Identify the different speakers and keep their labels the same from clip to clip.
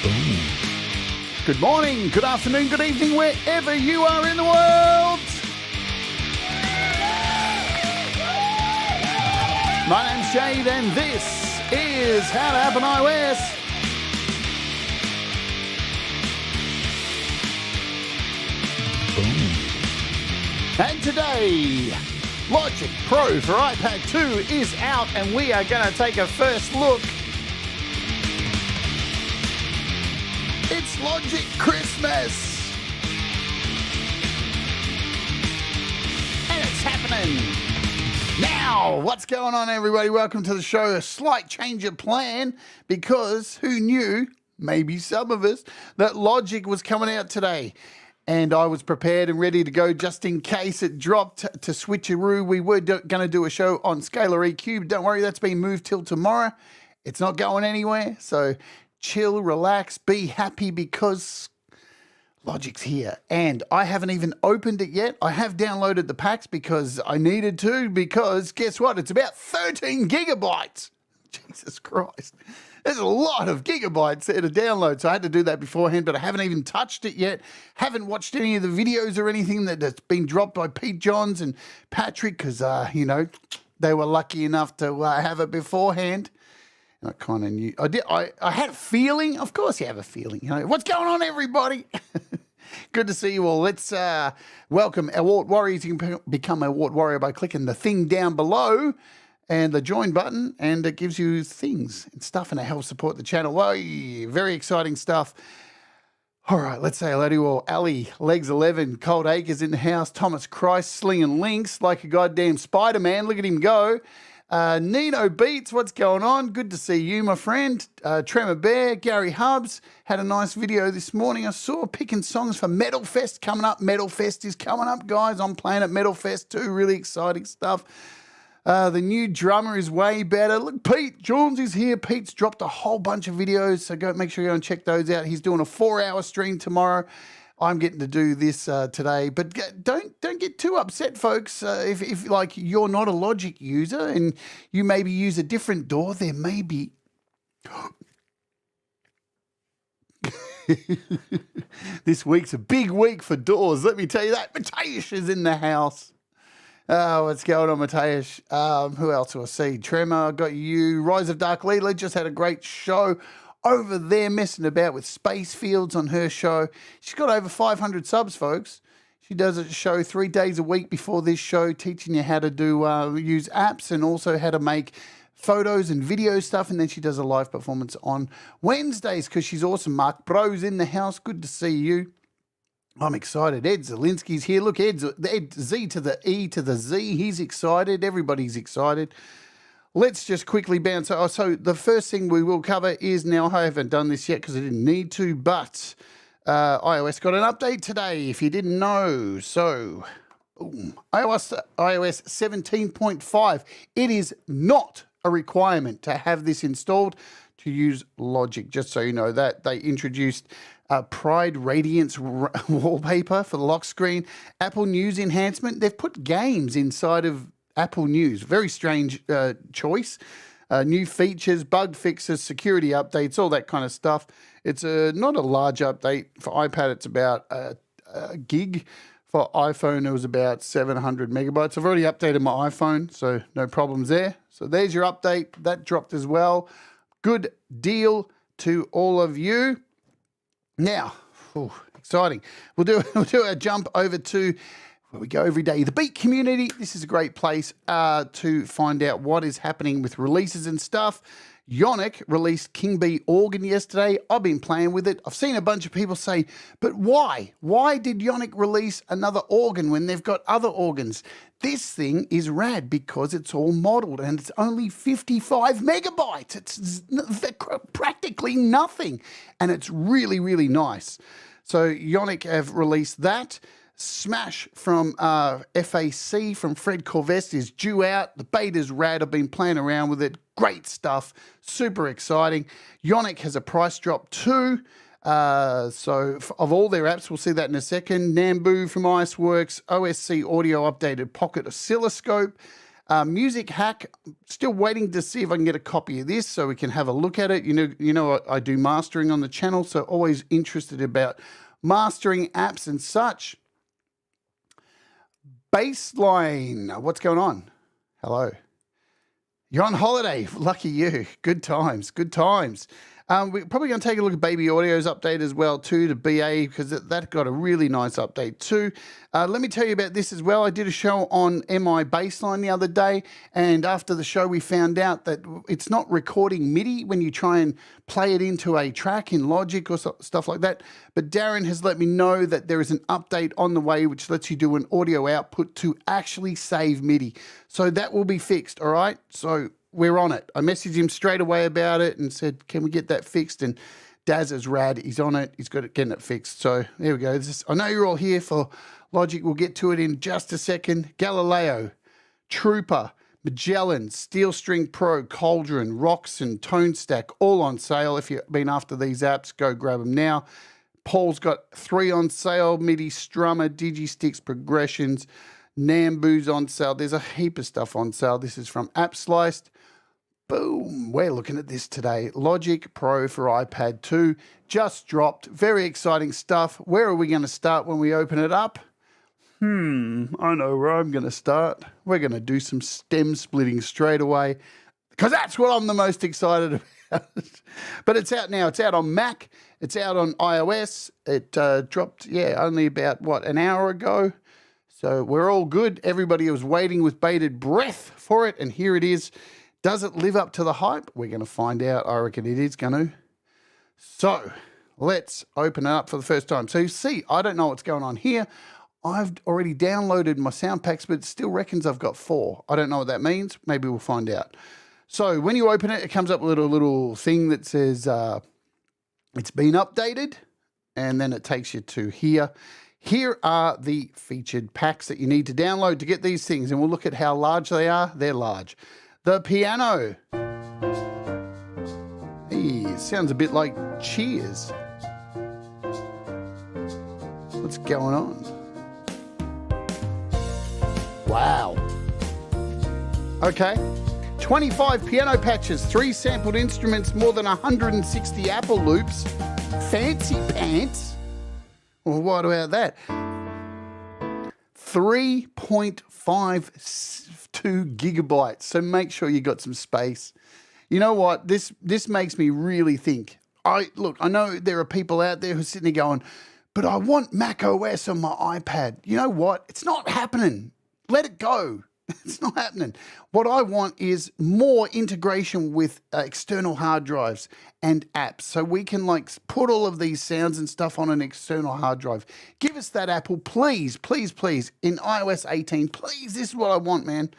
Speaker 1: Good morning, good afternoon, good evening, wherever you are in the world. My name's Jade, and this is How to Happen iOS. And today, Logic Pro for iPad 2 is out, and we are going to take a first look. It's Logic Christmas! And it's happening! Now, what's going on, everybody? Welcome to the show. A slight change of plan, because who knew, maybe some of us, that Logic was coming out today. And I was prepared and ready to go just in case it dropped to switcheroo. We were going to do a show on Scalar EQ. Don't worry, that's been moved till tomorrow. It's not going anywhere, so chill, relax, be happy because Logic's here. And I haven't even opened it yet. I have downloaded the packs because I needed to, because guess what? It's about 13 gigabytes. Jesus Christ. There's a lot of gigabytes there to download, so I had to do that beforehand, but I haven't even touched it yet. Haven't watched any of the videos or anything that's been dropped by Pete Johns and Patrick because, you know, they were lucky enough to have it beforehand. I kind of knew. I had a feeling. Of course you have a feeling. You know, what's going on, everybody? Good to see you all. Let's welcome Award Warriors. You can become an Award Warrior by clicking the thing down below and the join button, and it gives you things and stuff, and it helps support the channel. Whoa, very exciting stuff. All right, let's say hello to you all. Ali, Legs 11, Cold Acres in the house, Thomas Christ slinging links like a goddamn Spider-Man. Look at him go. Nino Beats, what's going on? Good to see you, my friend. Tremor Bear, Gary Hubs had a nice video this morning. I saw picking songs for Metal Fest coming up. Metal Fest is coming up, guys. I'm playing at Metal Fest too. Really exciting stuff. The new drummer is way better. Look, Pete Jones is here. Pete's dropped a whole bunch of videos, so go make sure you go and check those out. He's doing a 4-hour stream tomorrow. I'm getting to do this today, but don't get too upset, folks. If like you're not a Logic user and you maybe use a different DAW, there may be. This week's a big week for DAWs. Let me tell you that. Mateusz is in the house. Oh, what's going on, Mateusz? Who else do I see? Tremor, I got you. Rise of Dark Leela just had a great show over there messing about with space fields on her show. She's got over 500 subs, folks. She does a show 3 days a week before this show, teaching you how to do use apps and also how to make photos and video stuff. And then she does a live performance on Wednesdays because she's awesome. Mark Bro's in the house. Good to see you. I'm excited. Ed Zielinski's here. Look, Ed Z to the E to the Z. He's excited. Everybody's excited. Let's just quickly bounce. So the first thing we will cover is, now I haven't done this yet because I didn't need to, but iOS got an update today, if you didn't know. So iOS 17.5. It is not a requirement to have this installed to use Logic, just so you know that. They introduced Pride Radiance wallpaper for the lock screen, Apple News enhancement. They've put games inside of Apple News. Very strange choice. New features, bug fixes, security updates, all that kind of stuff. It's not a large update. For iPad, it's about a gig. For iPhone, it was about 700 megabytes. I've already updated my iPhone, so no problems there. So there's your update. That dropped as well. Good deal to all of you. Now, exciting. We'll do a jump over to where we go every day. The Beat community. This is a great place to find out what is happening with releases and stuff. Yonik released King Bee organ yesterday. I've been playing with it. I've seen a bunch of people say, but why? Why did Yonik release another organ when they've got other organs? This thing is rad because it's all modeled and it's only 55 megabytes. It's practically nothing. And it's really, really nice. So Yonik have released that. Smash from FAC from Fred Corvest is due out. The beta's rad. I've been playing around with it. Great stuff. Super exciting. Yonik has a price drop too. So of all their apps, we'll see that in a second. Nambu from Iceworks, OSC Audio Updated Pocket Oscilloscope, Music hack, still waiting to see if I can get a copy of this so we can have a look at it. You know I do mastering on the channel, so always interested about mastering apps and such. Baseline, what's going on? Hello. You're on holiday. Lucky you. Good times. Good times. We're probably going to take a look at Baby Audio's update as well too to BA because that got a really nice update too. Let me tell you about this as well. I did a show on MI Baseline the other day, and after the show we found out that it's not recording MIDI when you try and play it into a track in Logic or stuff like that. But Darren has let me know that there is an update on the way which lets you do an audio output to actually save MIDI. So that will be fixed, all right? So we're on it. I messaged him straight away about it and said, can we get that fixed? And Daz is rad. He's on it. He's got it, getting it fixed. So there we go. I know you're all here for Logic. We'll get to it in just a second. Galileo, Trooper, Magellan, Steel String Pro, Cauldron, Roxon, Tone Stack, all on sale. If you've been after these apps, go grab them now. Paul's got 3 on sale, MIDI Strummer, Digistix Progressions, Nambu's on sale. There's a heap of stuff on sale. This is from AppSliced. Boom, we're looking at this today. Logic Pro for iPad 2 just dropped. Very exciting stuff. Where are we going to start when we open it up? I know where I'm going to start. We're going to do some stem splitting straight away because that's what I'm the most excited about. But it's out now. It's out on Mac. It's out on iOS. It dropped, only about, an hour ago. So we're all good. Everybody was waiting with bated breath for it, and here it is. Does it live up to the hype? We're going to find out. I reckon it is going to. So let's open it up for the first time. So you see, I don't know what's going on here. I've already downloaded my sound packs, but it still reckons I've got 4. I don't know what that means. Maybe we'll find out. So when you open it, it comes up with a little thing that says it's been updated, and then it takes you to here. Here are the featured packs that you need to download to get these things, and we'll look at how large they are. They're large. The piano. Hey, it sounds a bit like Cheers. What's going on? Wow. Okay. 25 piano patches, 3 sampled instruments, more than 160 Apple loops. Fancy pants. Well, what about that? 3.52 gigabytes. So make sure you got some space. You know what? This makes me really think. I know there are people out there who are sitting there going, but I want Mac OS on my iPad. You know what? It's not happening. Let it go. It's not happening. What I want is more integration with external hard drives and apps so we can put all of these sounds and stuff on an external hard drive. Give us that, Apple, please, please, please. In iOS 18, please, this is what I want, man.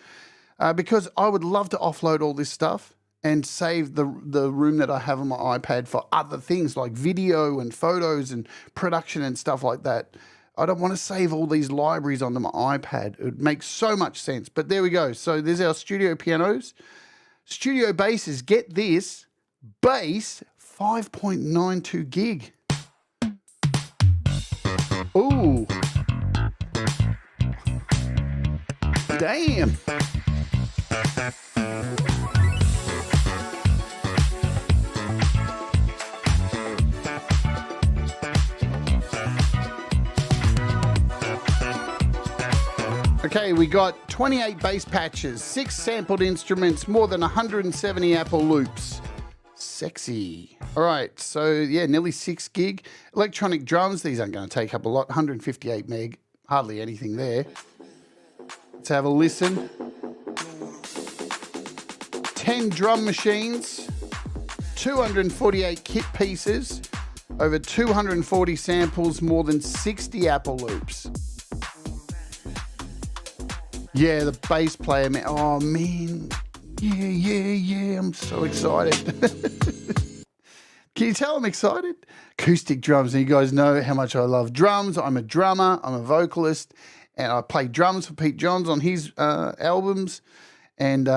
Speaker 1: Because I would love to offload all this stuff and save the room that I have on my iPad for other things like video and photos and production and stuff like that. I don't want to save all these libraries onto my iPad. It makes so much sense. But there we go. So there's our studio pianos. Studio basses, get this, bass 5.92 gig. Ooh. Damn. Okay, we got 28 bass patches, 6 sampled instruments, more than 170 Apple loops. Sexy. All right, so yeah, nearly 6 gig. Electronic drums, these aren't going to take up a lot. 158 meg, hardly anything there. Let's have a listen. 10 drum machines, 248 kit pieces, over 240 samples, more than 60 Apple loops. Yeah, the bass player, man. Oh, man. Yeah. I'm so excited. Can you tell I'm excited? Acoustic drums. And you guys know how much I love drums. I'm a drummer. I'm a vocalist. And I play drums for Pete Johns on his albums. And,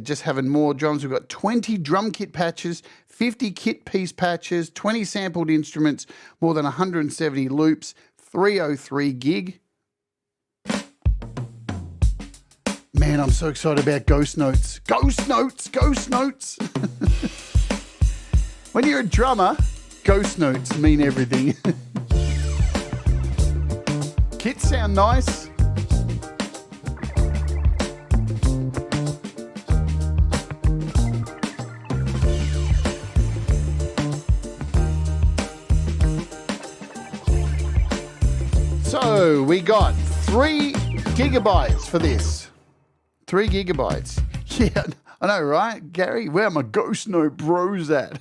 Speaker 1: just having more drums. We've got 20 drum kit patches, 50 kit piece patches, 20 sampled instruments, more than 170 loops, 303 gig. Man, Man, I'm so excited about Ghost Notes. Ghost Notes, Ghost Notes. When you're a drummer, Ghost Notes mean everything. Kits sound nice. So we got 3 gigabytes for this. 3 gigabytes. Yeah, I know, right? Gary, where are my Ghost Note bros at?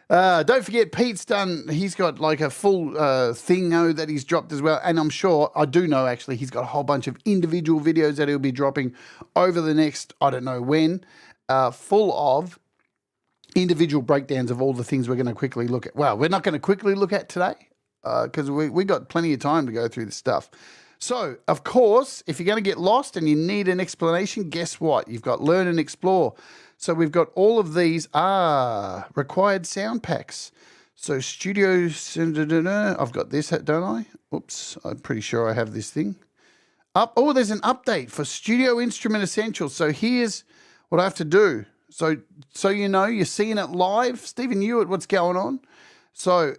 Speaker 1: Don't forget, Pete's done, he's got like a full thingo that he's dropped as well. And I'm sure, I do know actually, he's got a whole bunch of individual videos that he'll be dropping over the next, I don't know when, full of individual breakdowns of all the things we're going to quickly look at. Well, we're not going to quickly look at today because we got plenty of time to go through this stuff. So, of course, if you're going to get lost and you need an explanation, guess what? You've got Learn and Explore. So we've got all of these required sound packs. So Studio, I've got this, don't I? Oops, I'm pretty sure I have this thing. Oh, there's an update for Studio Instrument Essentials. So here's what I have to do. So you know, you're seeing it live. Stephen Hewitt, what's going on? So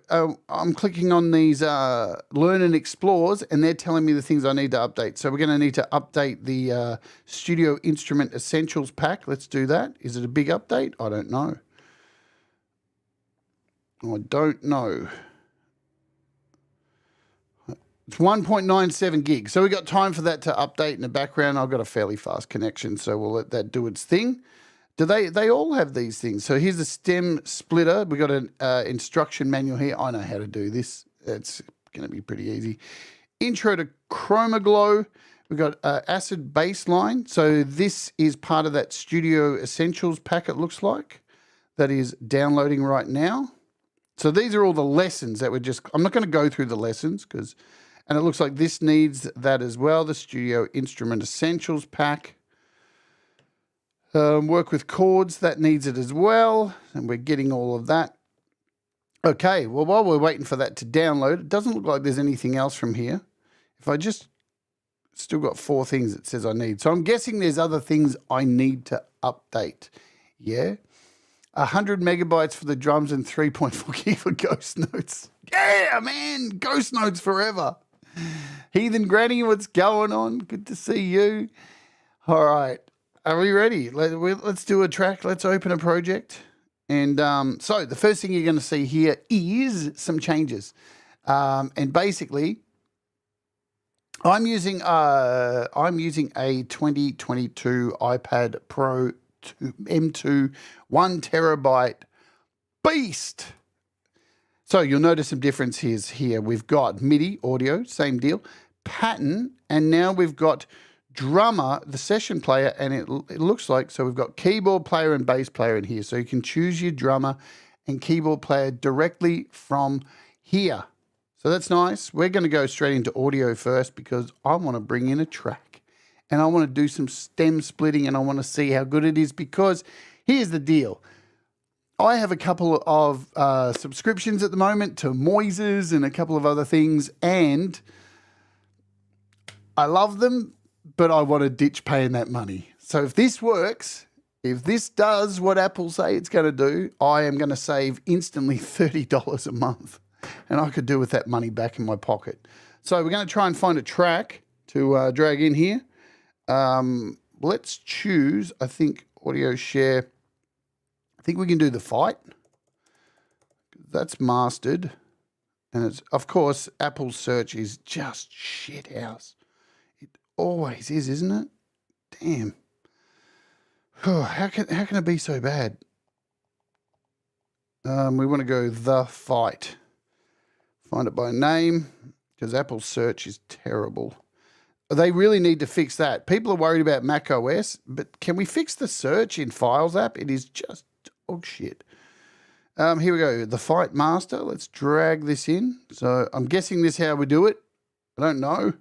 Speaker 1: I'm clicking on these Learn and Explores, and they're telling me the things I need to update. So we're going to need to update the Studio Instrument Essentials pack. Let's do that. Is it a big update? I don't know. I don't know. It's 1.97 gigs. So we got time for that to update in the background. I've got a fairly fast connection, so we'll let that do its thing. Do they all have these things? So here's a stem splitter. We've got an instruction manual here. I know how to do this. It's going to be pretty easy. Intro to ChromaGlow. We've got acid baseline. So this is part of that Studio Essentials pack, it looks like, that is downloading right now. So these are all the lessons that I'm not going to go through the lessons and it looks like this needs that as well, the Studio Instrument Essentials pack. Work with chords, that needs it as well, and we're getting all of that. Okay, well, while we're waiting for that to download, it doesn't look like there's anything else from here. If I still got 4 things it says I need. So I'm guessing there's other things I need to update. Yeah? 100 megabytes for the drums and 3.4 gig for Ghost Notes. Yeah, man, Ghost Notes forever. Heathen Granny, what's going on? Good to see you. All right. Are we ready? Let's do a track. Let's open a project. And so the first thing you're going to see here is some changes. And basically, I'm using a 2022 iPad Pro M2 1 terabyte beast. So you'll notice some differences here. We've got MIDI audio, same deal, pattern, and now we've got drummer, the session player, and it looks like, so we've got keyboard player and bass player in here. So you can choose your drummer and keyboard player directly from here. So that's nice. We're going to go straight into audio first because I want to bring in a track and I want to do some stem splitting and I want to see how good it is because here's the deal. I have a couple of subscriptions at the moment to Moises and a couple of other things, and I love them, but I want to ditch paying that money. So if this works, if this does what Apple say it's going to do, I am going to save instantly $30 a month. And I could do with that money back in my pocket. So we're going to try and find a track to drag in here. Let's choose, I think, audio share. I think we can do the fight. That's mastered. And it's, of course, Apple's search is just shit house. Always is, isn't it? Damn. How can it be so bad? We want to go the fight. Find it by name because Apple's search is terrible. They really need to fix that. People are worried about Mac OS, but can we fix the search in Files app? It is just dog shit. Here we go. The Fight Master. Let's drag this in. So I'm guessing this is how we do it. I don't know.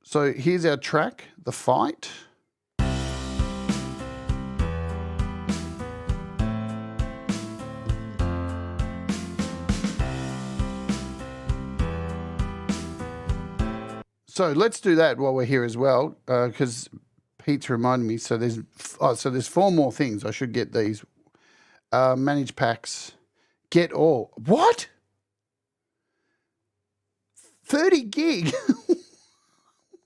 Speaker 1: So here's our track, The Fight. So let's do that while we're here as well, because Pete's reminded me. So there's 4 more things. I should get these. Manage packs. Get all. What? 30 gig?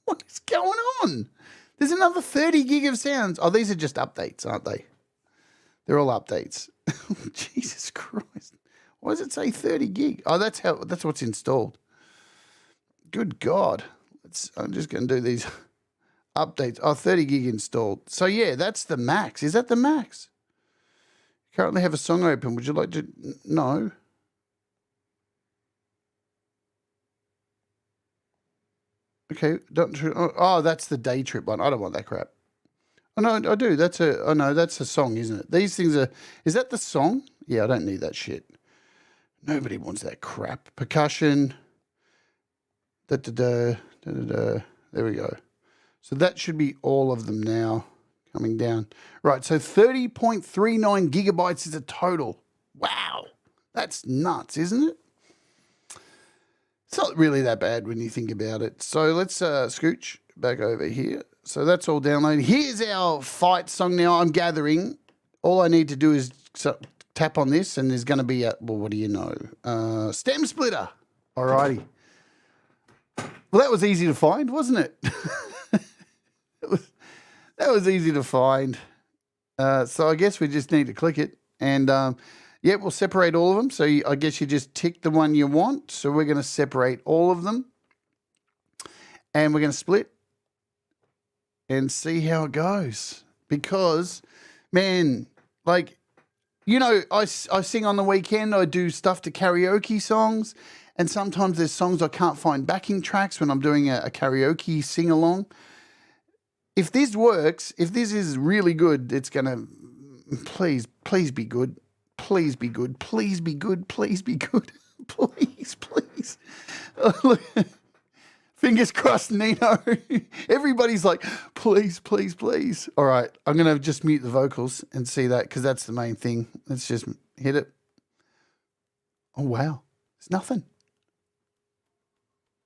Speaker 1: What is going on? There's another 30 gig of sounds. Oh, these are just updates, aren't they? They're all updates. Jesus Christ. Why does it say 30 gig? Oh, that's what's installed. Good God. I'm just going to do these updates. Oh, 30 gig installed. So, yeah, that's the max. Is that the max? Currently have a song open. Would you like to? No. Okay. Oh, that's the day trip one. I don't want that crap. Oh, no, I do. That's a song, isn't it? These things are, is that the song? Yeah, I don't need that shit. Nobody wants that crap. Percussion. Da-da-da, da-da-da. There we go. So that should be all of them now coming down. Right, so 30.39 gigabytes is a total. Wow. That's nuts, isn't it? It's not really that bad when you think about it. So let's scooch back over here. So that's all downloaded. Here's our fight song now. I'm gathering. All I need to do is tap on this and there's going to be a, well, what do you know? Stem splitter. Alrighty. Well, that was easy to find, wasn't it? That was easy to find. So I guess we just need to click it. And, yeah, we'll separate all of them. So I guess you just tick the one you want. So we're going to separate all of them. And we're going to split and see how it goes. Because, man, like, you know, I sing on the weekend. I do stuff to karaoke songs. And sometimes there's songs I can't find backing tracks when I'm doing a karaoke sing-along. If this works, if this is really good, it's going to, please be good. Please be good. Please be good. Please be good. Please. Oh, look. Fingers crossed, Nino. Everybody's like, please. All right, I'm going to just mute the vocals and see that because that's the main thing. Let's just hit it. Oh, wow. It's nothing.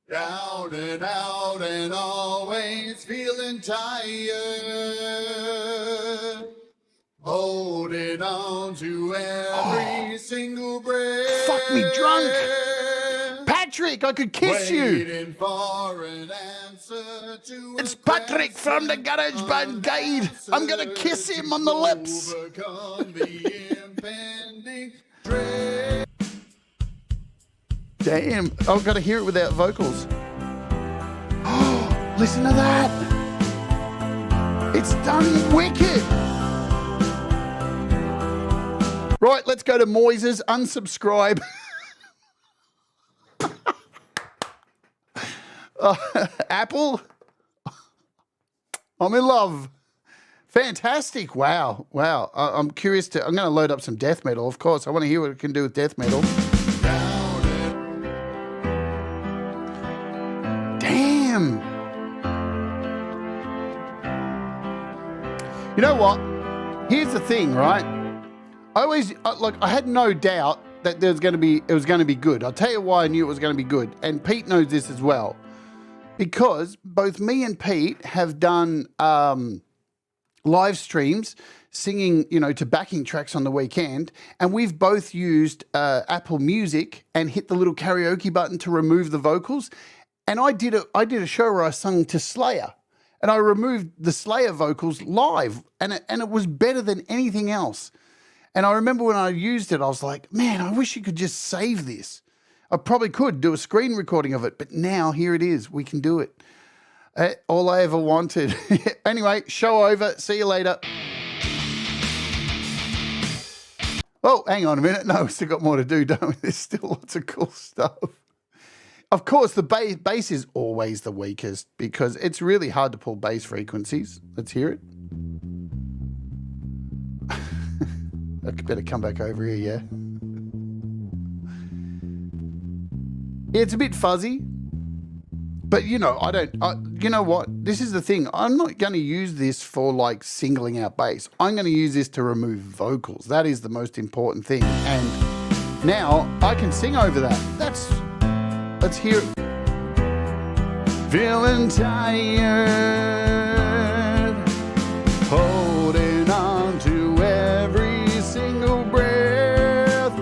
Speaker 1: Down and out and always feeling tired, holding on to every single breath. Fuck me drunk. Patrick, I could kiss you. For an answer to it's Patrick from the garage band Jade. I'm going to kiss him on the lips. Damn, I've got to hear it without vocals. Oh, listen to that. It's done wicked. Right, let's go to Moises, unsubscribe. Apple, I'm in love. Fantastic. Wow. I'm curious I'm going to load up some death metal, of course. I want to hear what it can do with death metal. Damn. You know what? Here's the thing, right? I had no doubt that it was going to be good. I'll tell you why I knew it was going to be good. And Pete knows this as well. Because both me and Pete have done live streams singing, to backing tracks on the weekend. And we've both used Apple Music and hit the little karaoke button to remove the vocals. And I did a show where I sung to Slayer. And I removed the Slayer vocals live. And it was better than anything else. And I remember when I used it, I was like, man, I wish you could just save this. I probably could do a screen recording of it, but now here it is. We can do it. All I ever wanted. Anyway, show over. See you later. Oh, hang on a minute. No, we've still got more to do, don't we? There's still lots of cool stuff. Of course, the bass is always the weakest because it's really hard to pull bass frequencies. Let's hear it. I better come back over here, yeah. It's a bit fuzzy, but you know what? This is the thing. I'm not going to use this for like singling out bass. I'm going to use this to remove vocals. That is the most important thing. And now I can sing over that. Let's hear it. feeling tired, holding on to every single breath.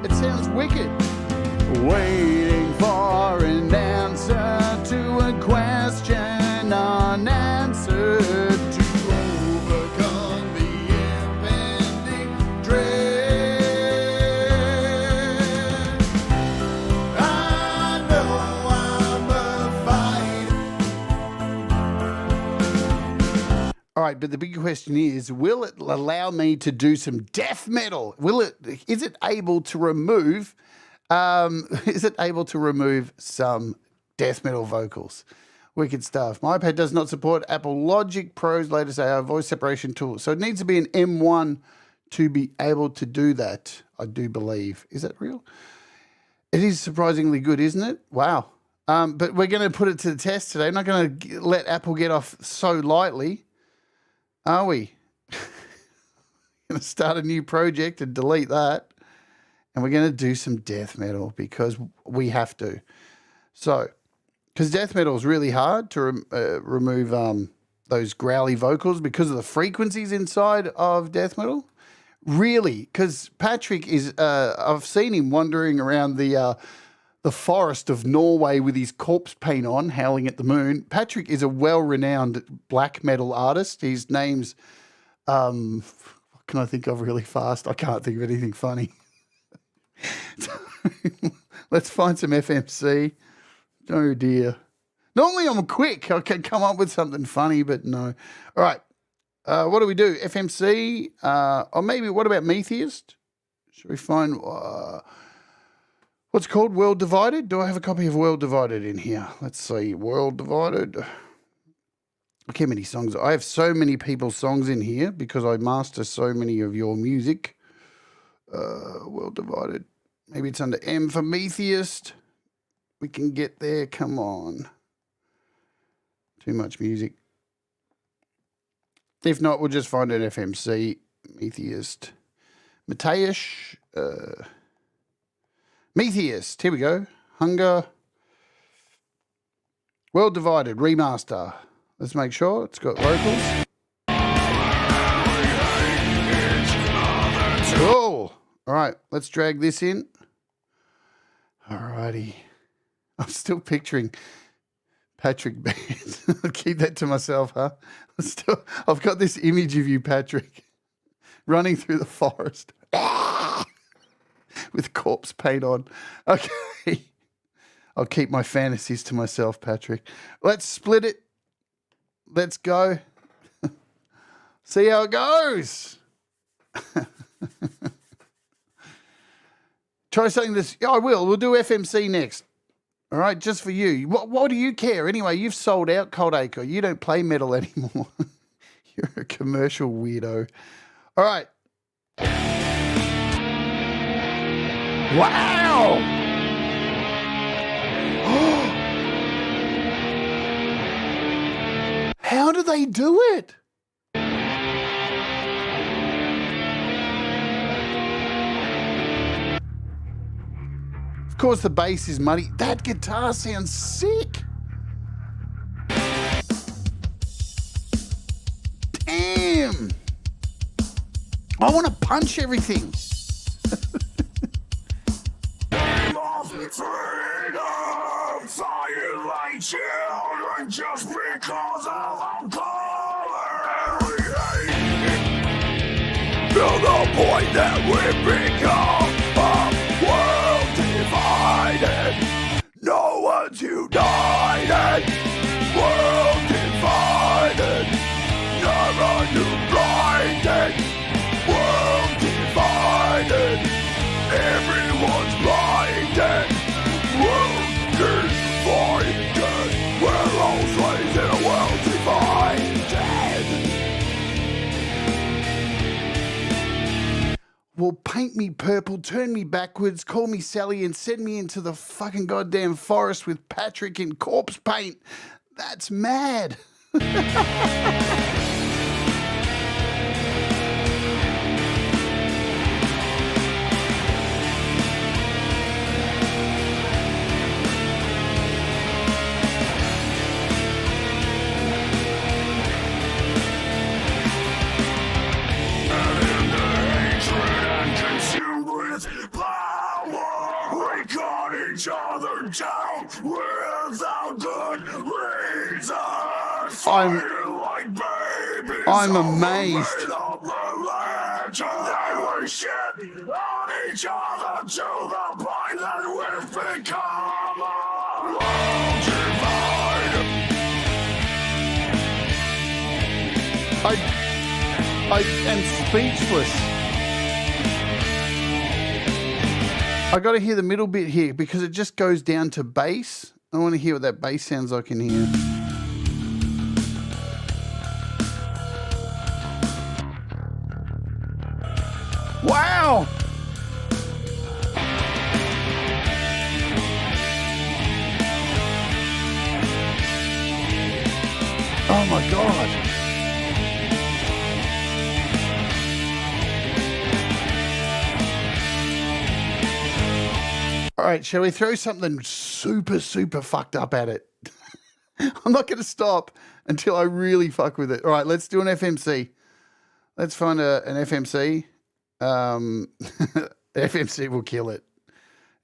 Speaker 1: It sounds wicked. Waiting for an answer to a question unanswered, to overcome the impending dread. I know I'm a fight. All right, but the big question is, will it allow me to do some death metal? Is it able to remove some death metal vocals? Wicked stuff. My iPad does not support Apple Logic Pro's latest AI voice separation tool, so it needs to be an M1 to be able to do that, I do believe. Is that real? It is surprisingly good, isn't it? Wow. But we're going to put it to the test today. I'm not going to let Apple get off so lightly, are we? Going to start a new project and delete that. And we're going to do some death metal because we have to. So, because death metal is really hard to remove those growly vocals because of the frequencies inside of death metal. Really, because Patrick is, I've seen him wandering around the forest of Norway with his corpse paint on, howling at the moon. Patrick is a well-renowned black metal artist. His name's, what can I think of really fast? I can't think of anything funny. Let's find some FMC. Oh dear. Normally I'm quick. I can come up with something funny, but no. All right. What do we do? FMC? Or maybe what about Metheist? Should we find what's called World Divided? Do I have a copy of World Divided in here? Let's see. World Divided. Look how many songs. I have so many people's songs in here because I master so many of your music. World Divided. Maybe it's under M for Metheist. We can get there. Come on. Too much music. If not, we'll just find an FMC. Metheist. Mateusz. Metheist. Here we go. Hunger. World Divided. Remaster. Let's make sure it's got vocals. Cool. All right, let's drag this in. All righty. I'm still picturing Patrick Beard. I'll keep that to myself, huh? I've got this image of you, Patrick, running through the forest with corpse paint on. Okay. I'll keep my fantasies to myself, Patrick. Let's split it. Let's go. See how it goes. Try something this. I will. We'll do FMC next. All right, just for you. What do you care? Anyway, you've sold out, Cold Acre. You don't play metal anymore. You're a commercial weirdo. All right. Wow. How do they do it? Of course, the bass is muddy. That guitar sounds sick. Damn. I want to punch everything. Violate children just because I'm color. To the point that we become a world divided. No one's united. World divided. Never united. World divided. Everyone's blinded. World divided. We're all slaves in a world divided. Well, paint me purple, turn me backwards, call me Sally, and send me into the fucking goddamn forest with Patrick in corpse paint. That's mad. I'm amazed. I am speechless. I got to hear the middle bit here because it just goes down to bass. I want to hear what that bass sounds like in here. Wow! Oh my God. All right, shall we throw something super, super fucked up at it? I'm not going to stop until I really fuck with it. All right, let's do an FMC. Let's find an FMC. FMC will kill it.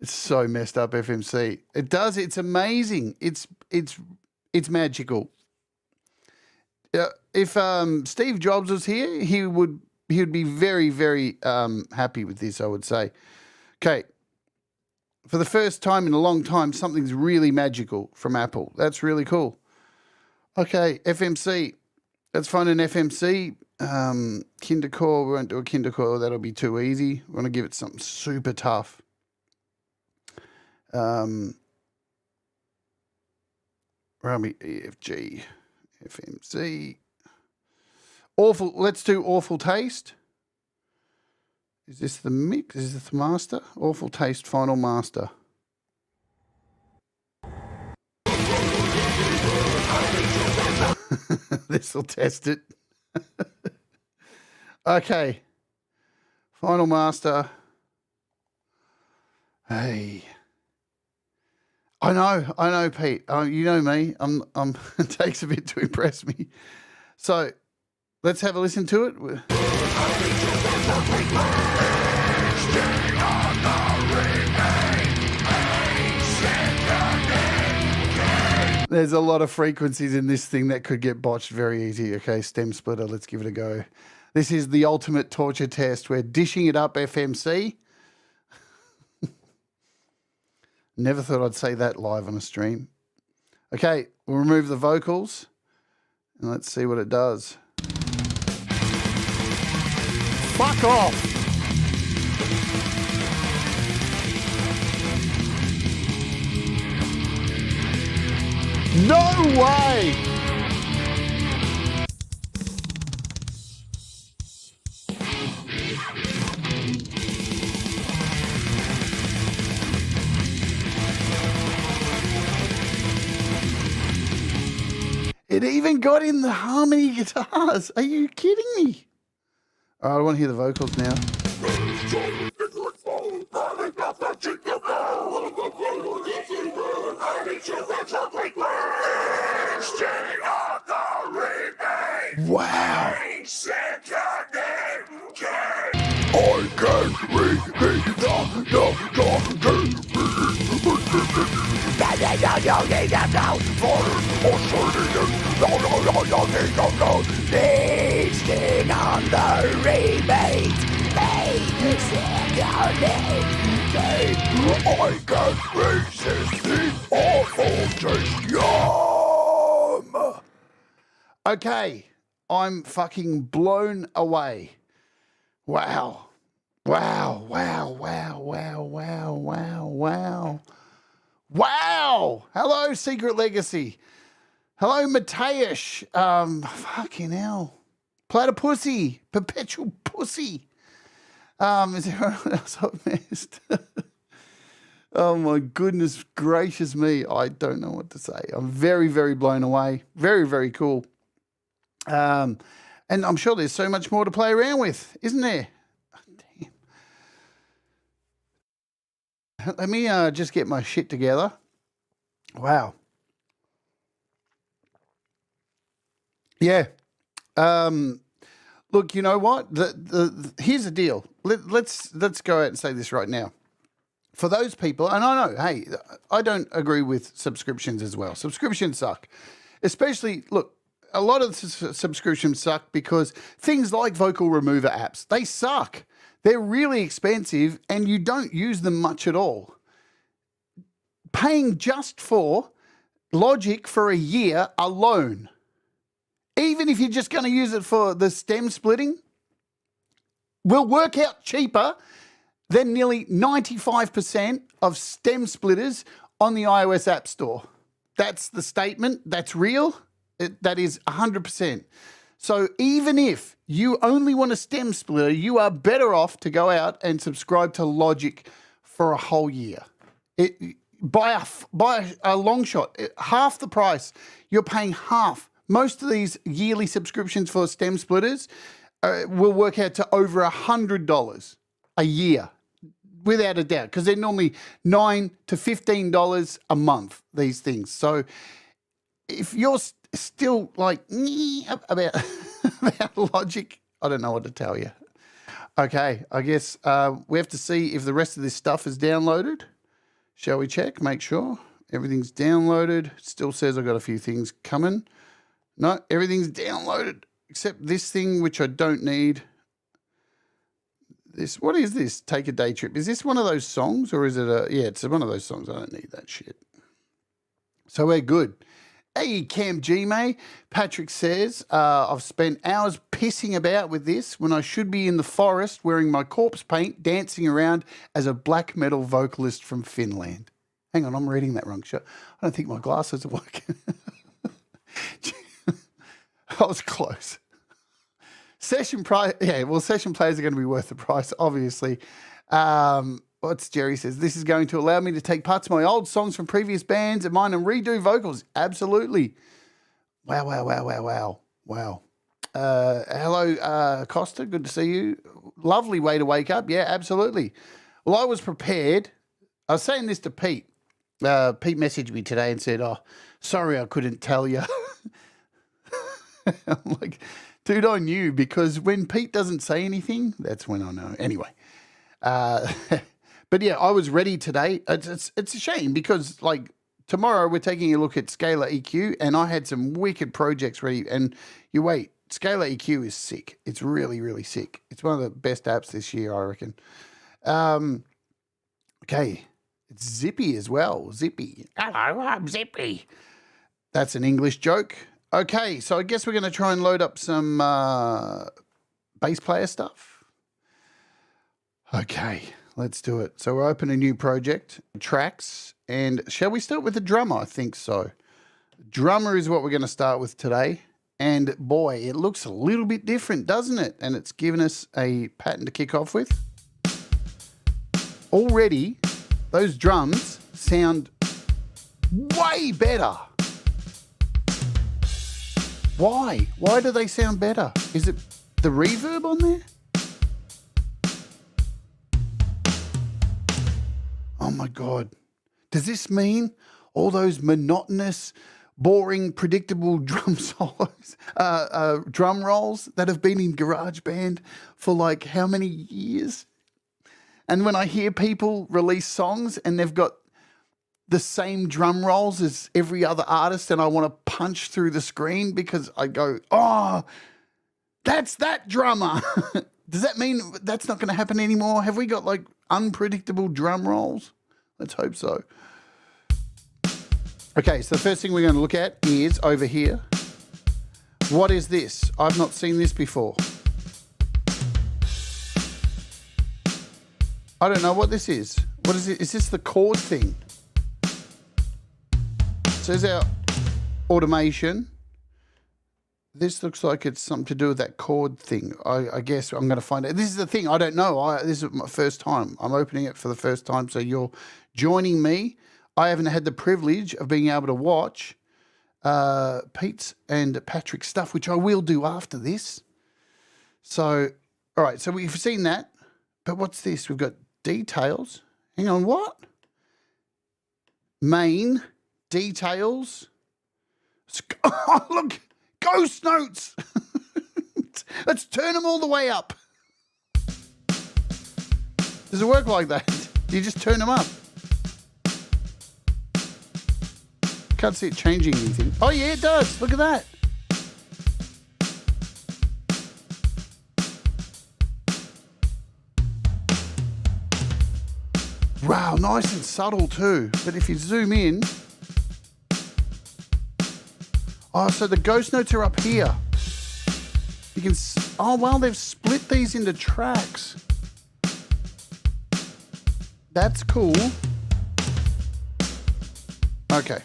Speaker 1: It's so messed up, FMC. It does. It's amazing. It's magical. If Steve Jobs was here, he would be very, very happy with this, I would say. Okay. For the first time in a long time, something's really magical from Apple. That's really cool. Okay, FMC. Let's find an FMC. Kindercore. We won't do a Kindercore. That'll be too easy. We want to give it something super tough. Where are we? EFG. FMC. Awful. Let's do Awful Taste. Is this the mix? Is this the master? Awful Taste Final Master. This will test it. Okay. Final Master. Hey. I know, Pete. You know me. It takes a bit to impress me. So let's have a listen to it. There's a lot of frequencies in this thing that could get botched very easy. Okay, stem splitter, let's give it a go. This is the ultimate torture test. We're dishing it up, FMC. Never thought I'd say that live on a stream. Okay, we'll remove the vocals and let's see what it does. Fuck off! No way! It even got in the harmony guitars. Are you kidding me? All right, I want to hear the vocals now. Wow. I can't read Sting on the remake. I can't resist the awful taste. Yum. Okay, I'm fucking blown away. Wow. Wow, wow, wow, wow, wow, wow, wow. Wow. Hello, Secret Legacy. Hello, Mateusz. Fucking hell. Platypussy. Perpetual Pussy. Is there anyone else I've missed? Oh my goodness gracious me. I don't know what to say. I'm very, very blown away. Very, very cool. And I'm sure there's so much more to play around with, isn't there? Oh, damn. Let me just get my shit together. Wow. Yeah. Look, you know what? Here's the deal. Let's go out and say this right now. for those people, and I know, hey, I don't agree with subscriptions as well. Subscriptions suck. Especially, look, a lot of subscriptions suck because things like vocal remover apps, they suck. They're really expensive and you don't use them much at all. Paying just for Logic for a year alone, even if you're just going to use it for the stem splitting, will work out cheaper than nearly 95% of stem splitters on the iOS App Store. That's the statement. That's real. That is 100%. So even if you only want a stem splitter, you are better off to go out and subscribe to Logic for a whole year. By a long shot, half the price. You're paying half. Most of these yearly subscriptions for stem splitters will work out to over $100 a year, without a doubt, because they're normally $9 to $15 a month, these things. So if you're still like about Logic, I don't know what to tell you. Okay, I guess we have to see if the rest of this stuff is downloaded. Shall we check? Make sure everything's downloaded. Still says I've got a few things coming. No, everything's downloaded except this thing, which I don't need. This, what is this? Take a Day Trip. Is this one of those songs or is it a, yeah, it's one of those songs. I don't need that shit. So we're good. Hey, Cam G-May. Patrick says, I've spent hours pissing about with this when I should be in the forest wearing my corpse paint, dancing around as a black metal vocalist from Finland. Hang on, I'm reading that wrong. I don't think my glasses are working. I was close. Session players are going to be worth the price, obviously. What's Jerry says? This is going to allow me to take parts of my old songs from previous bands of mine and redo vocals. Absolutely. Wow. Hello, Costa. Good to see you. Lovely way to wake up. Yeah, absolutely. Well, I was prepared. I was saying this to Pete. Pete messaged me today and said, oh, sorry I couldn't tell you. I'm like, dude, I knew, because when Pete doesn't say anything, that's when I know. Anyway. But yeah, I was ready today. It's a shame because like tomorrow we're taking a look at Scalar EQ and I had some wicked projects ready. And you wait, Scalar EQ is sick. It's really, really sick. It's one of the best apps this year, I reckon. Okay, it's Zippy as well. Zippy. Hello, I'm Zippy. That's an English joke. Okay, so I guess we're going to try and load up some bass player stuff. Okay. Let's do it. So we'll open a new project, tracks, and shall we start with the drummer? I think so. Drummer is what we're going to start with today. And boy, it looks a little bit different, doesn't it? And it's given us a pattern to kick off with. Already, those drums sound way better. Why? Why do they sound better? Is it the reverb on there? Oh my God. Does this mean all those monotonous, boring, predictable drum solos, drum rolls that have been in GarageBand for like how many years? And when I hear people release songs and they've got the same drum rolls as every other artist and I want to punch through the screen because I go, oh, that's that drummer. Does that mean that's not going to happen anymore? Have we got like unpredictable drum rolls? Let's hope so. Okay, so the first thing we're going to look at is over here. What is this? I've not seen this before. I don't know what this is. What is it? Is this the chord thing? So there's our automation. This looks like it's something to do with that chord thing. I guess I'm going to find out. This is the thing. I don't know. This is my first time. I'm opening it for the first time. So you're joining me. I haven't had the privilege of being able to watch Pete's and Patrick's stuff, which I will do after this. So, all right. So we've seen that. But what's this? We've got details. Hang on. What? Main details. Oh, look. Ghost notes. Let's turn them all the way up. Does it work like that? You just turn them up. Can't see it changing anything. Oh yeah, it does. Look at that. Wow, nice and subtle too. But if you zoom in, oh, so the ghost notes are up here. You can, oh well, they've split these into tracks. That's cool. Okay,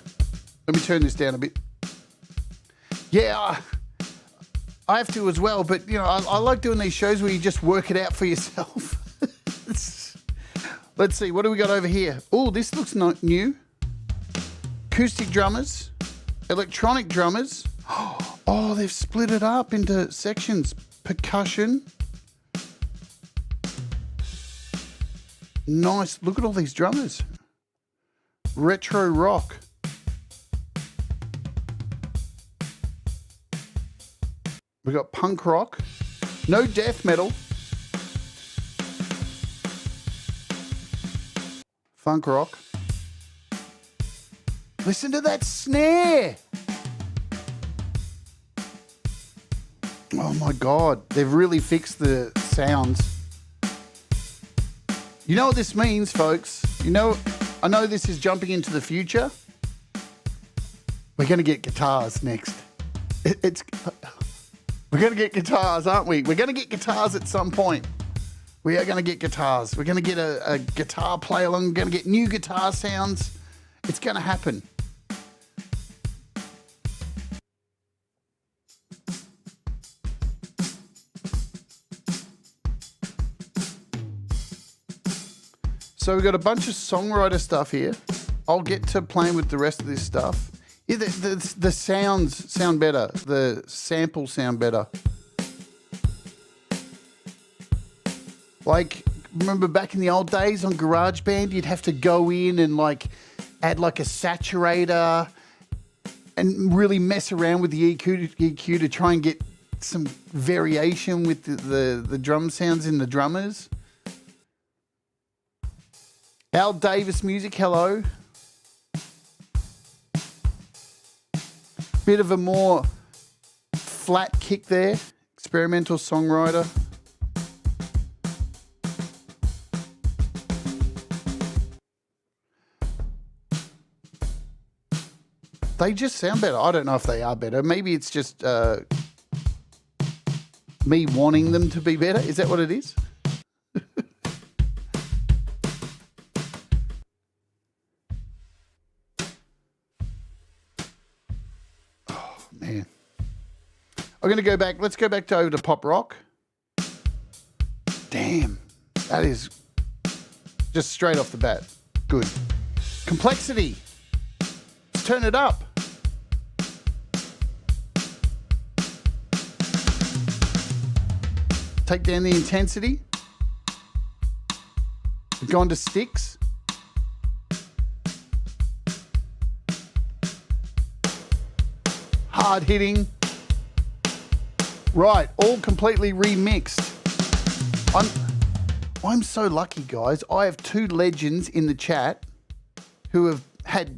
Speaker 1: let me turn this down a bit. Yeah, I have to as well, but you know, I like doing these shows where you just work it out for yourself. Let's see, what do we got over here? Oh, this looks new. Acoustic drummers, electronic drummers. Oh, they've split it up into sections. Percussion. Nice, look at all these drummers. Retro rock. We got punk rock. No death metal. Funk rock. Listen to that snare. Oh my God, they've really fixed the sounds. You know what this means, folks? You know, I know this is jumping into the future. We're going to get guitars next. We're going to get guitars, aren't we? We're going to get guitars at some point. We are going to get guitars. We're going to get a guitar play along. We're going to get new guitar sounds. It's going to happen. So we've got a bunch of songwriter stuff here. I'll get to playing with the rest of this stuff. Yeah, the sounds sound better. The samples sound better. Like, remember back in the old days on GarageBand, you'd have to go in and like add like a saturator and really mess around with the EQ to try and get some variation with the drum sounds in the drummers. Al Davis music, hello. Bit of a more flat kick there. Experimental songwriter. They just sound better. I don't know if they are better. Maybe it's just me wanting them to be better. Is that what it is? Oh, man. I'm going to go back. Let's go back over to pop rock. Damn. That is just straight off the bat. Good. Complexity. Turn it up. Take down the intensity. We've gone to sticks. Hard hitting. Right, all completely remixed. I'm so lucky, guys. I have two legends in the chat who have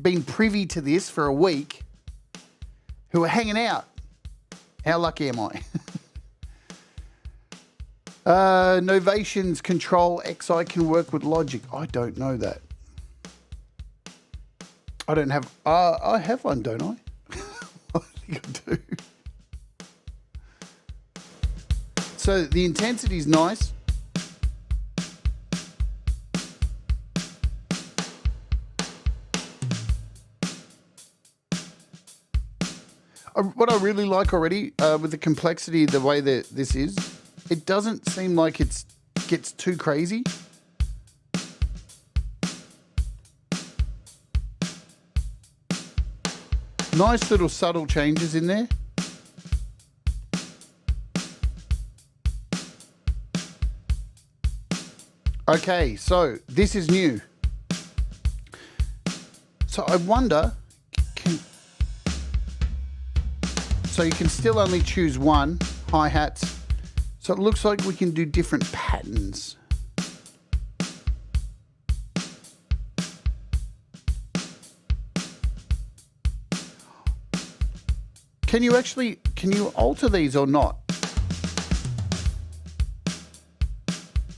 Speaker 1: been privy to this for a week, who are hanging out. How lucky am I? Novation's Control XI can work with Logic. I don't know that. I don't have... I have one, don't I? I think I do. So the intensity is nice. What I really like already with the complexity, the way that this is, it doesn't seem like it gets too crazy. Nice little subtle changes in there. Okay, so this is new. So I wonder, so you can still only choose one, hi-hats. So it looks like we can do different patterns. Can you alter these or not?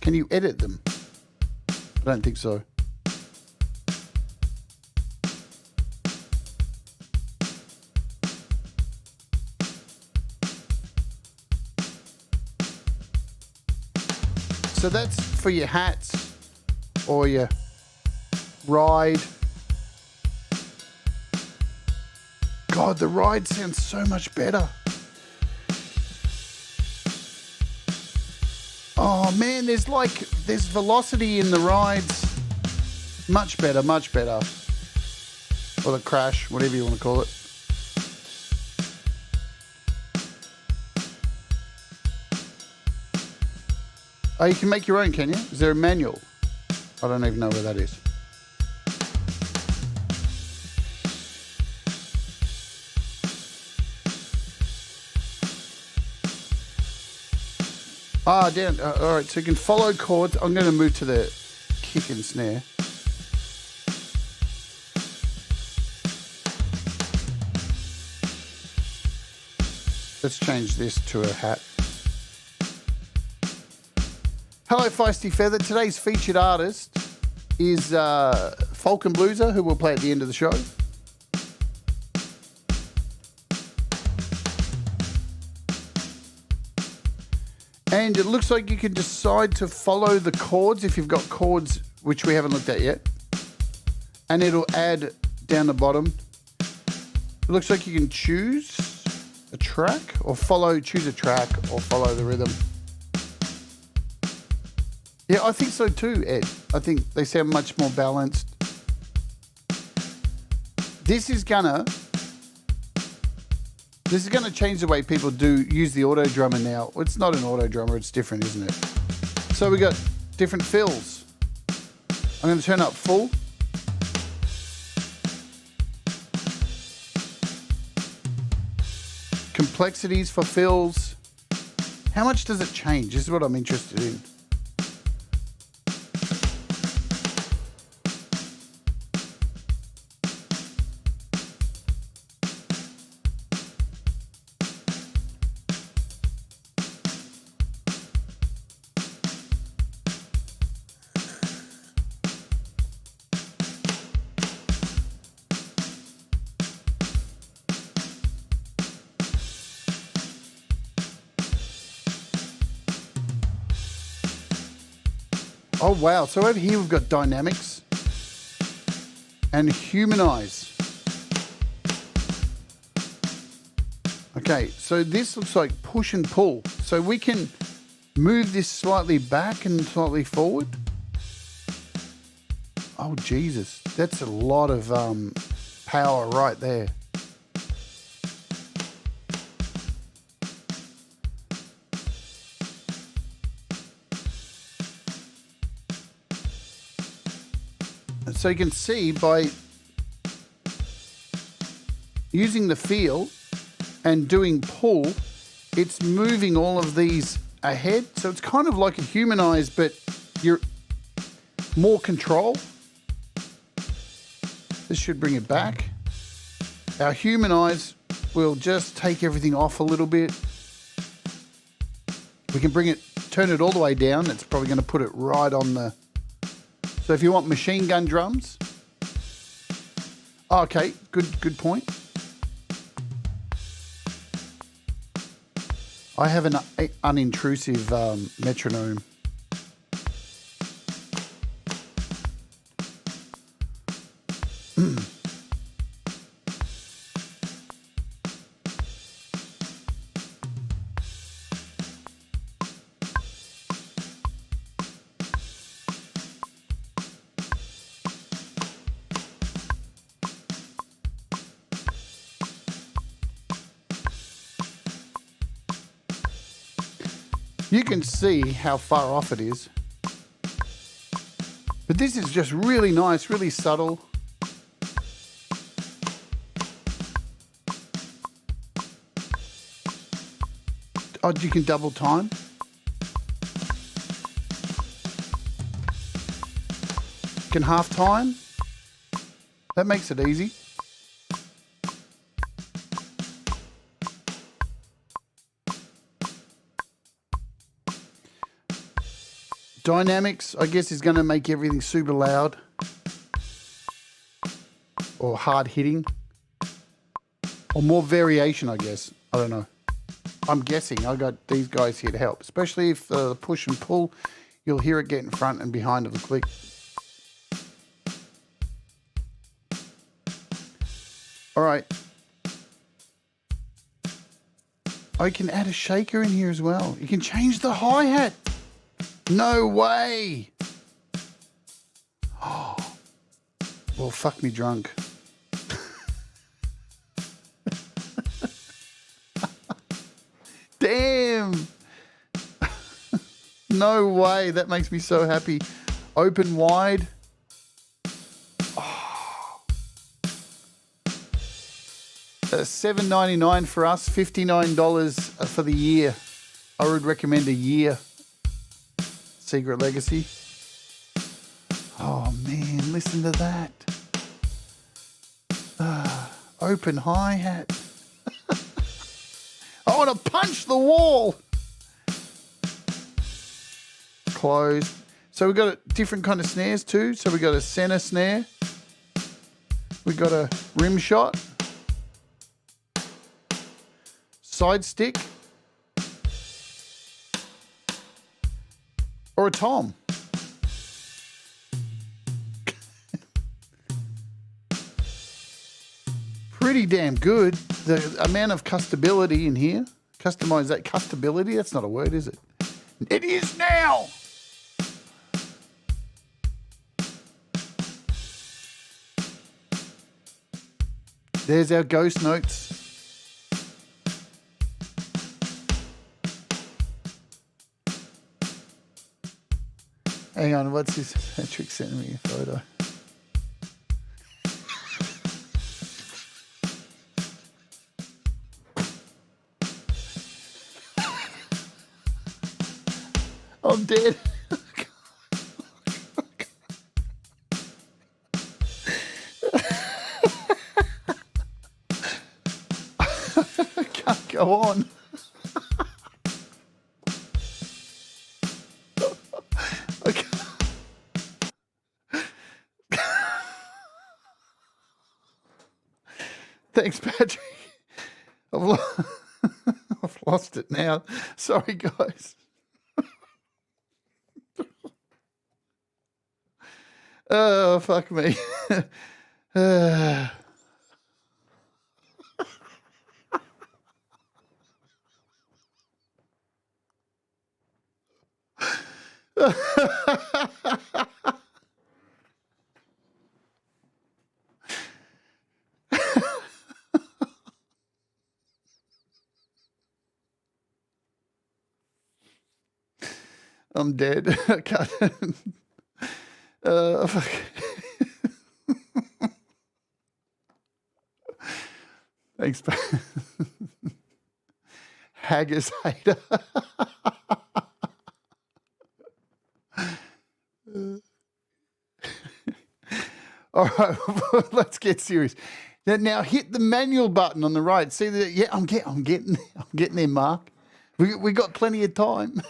Speaker 1: Can you edit them? I don't think so. So that's for your hats or your ride. God, the ride sounds so much better. Oh man, there's velocity in the rides. Much better, much better. Or the crash, whatever you want to call it. Oh, you can make your own, can you? Is there a manual? I don't even know where that is. Ah, down. All right, so you can follow chords. I'm going to move to the kick and snare. Let's change this to a hat. Hello, Feisty Feather. Today's featured artist is Folk and Blueser, who will play at the end of the show. And it looks like you can decide to follow the chords if you've got chords, which we haven't looked at yet. And it'll add down the bottom. It looks like you can choose a track or choose a track or follow the rhythm. Yeah, I think so too, Ed. I think they sound much more balanced. This is gonna change the way people use the auto drummer now. It's not an auto drummer, it's different, isn't it? So we got different fills. I'm gonna turn up full. Complexities for fills. How much does it change? This is what I'm interested in. Oh wow, so over here we've got dynamics and humanize. Okay, so this looks like push and pull. So we can move this slightly back and slightly forward. Oh Jesus, that's a lot of power right there. So you can see by using the feel and doing pull, it's moving all of these ahead. So it's kind of like a humanize, but you're more control. This should bring it back. Our humanize will just take everything off a little bit. We can turn it all the way down. It's probably going to put it right on the... So if you want machine gun drums, okay, good point. I have an unintrusive metronome. You can see how far off it is. But this is just really nice, really subtle. Oh, you can double time. Can half time. That makes it easy. Dynamics, I guess, is going to make everything super loud. Or hard hitting. Or more variation, I guess. I don't know. I'm guessing. I got these guys here to help. Especially if the push and pull, you'll hear it get in front and behind of the click. All right. Oh, you can add a shaker in here as well. You can change the hi-hat. No way. Oh. Well, fuck me drunk. Damn. No way. That makes me so happy. Open wide. Oh. $7.99 for us. $59 for the year. I would recommend a year. Secret Legacy. Oh man, listen to that. Open hi-hat. I want to punch the wall. Closed. So we've got a different kind of snares too. So we've got a center snare. We've got a rim shot. Side stick. Or a tom. Pretty damn good. The amount of custability in here. Customize that. Custability? That's not a word, is it? It is now! There's our ghost notes. Hang on, what's this? Patrick sent me a photo. I'm dead. I can't go on. Thanks, Patrick. I've lost it now. Sorry, guys. Oh, fuck me. I'm dead. I can't. Fuck. Thanks, Haggis hater. All right, let's get serious. Now hit the manual button on the right. See that? Yeah, I'm getting there, Mark. We got plenty of time.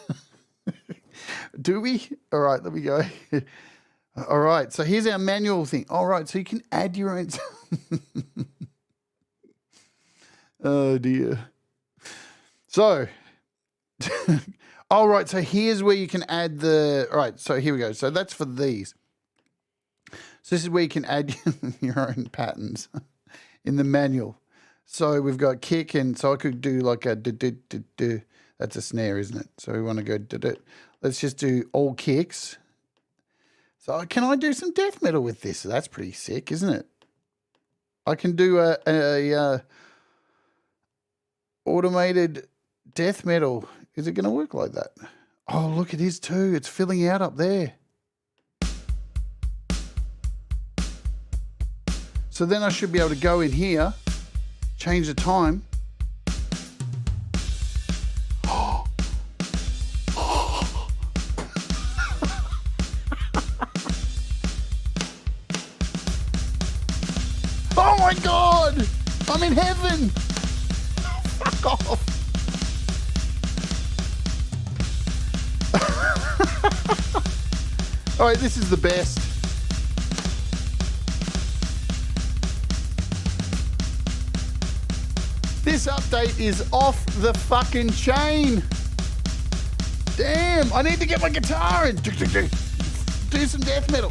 Speaker 1: Do we? All right, let me go. All right, so here's our manual thing. All right, so you can add your own. Oh dear. So, all right, so here's where you can add the. All right, so here we go. So that's for these. So this is where you can add your own patterns in the manual. So we've got kick, and so I could do like a do. That's a snare, isn't it? So we want to go do. Let's just do all kicks. So can I do some death metal with this? That's pretty sick, isn't it? I can do a automated death metal. Is it going to work like that? Oh, look, it is too. It's filling out up there. So then I should be able to go in here, change the time. Oh my God! I'm in heaven! Fuck off! All right, this is the best. This update is off the fucking chain. Damn, I need to get my guitar and do some death metal.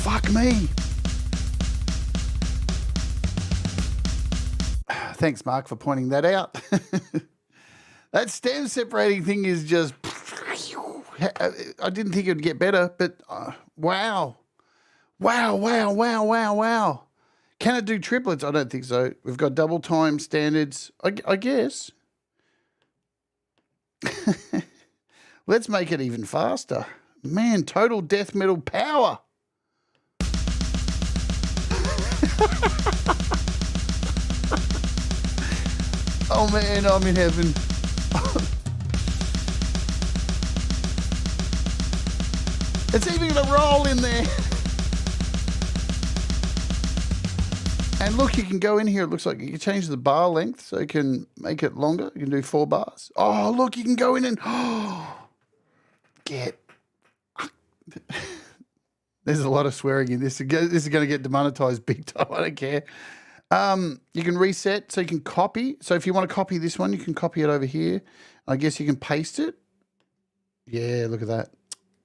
Speaker 1: Fuck me. Thanks, Mark, for pointing that out. That stem separating thing is just... I didn't think it would get better, but wow. Wow. Can it do triplets? I don't think so. We've got double time standards, I guess. Let's make it even faster. Man, total death metal power. Oh man, I'm in heaven. It's even going to roll in there. And look, you can go in here. It looks like you can change the bar length so you can make it longer. You can do 4 bars. Oh, look, you can go in and... There's a lot of swearing in this. This is going to get demonetized big time. I don't care. You can reset, so you can copy. So if you want to copy this one, you can copy it over here. I guess you can paste it. Yeah, look at that.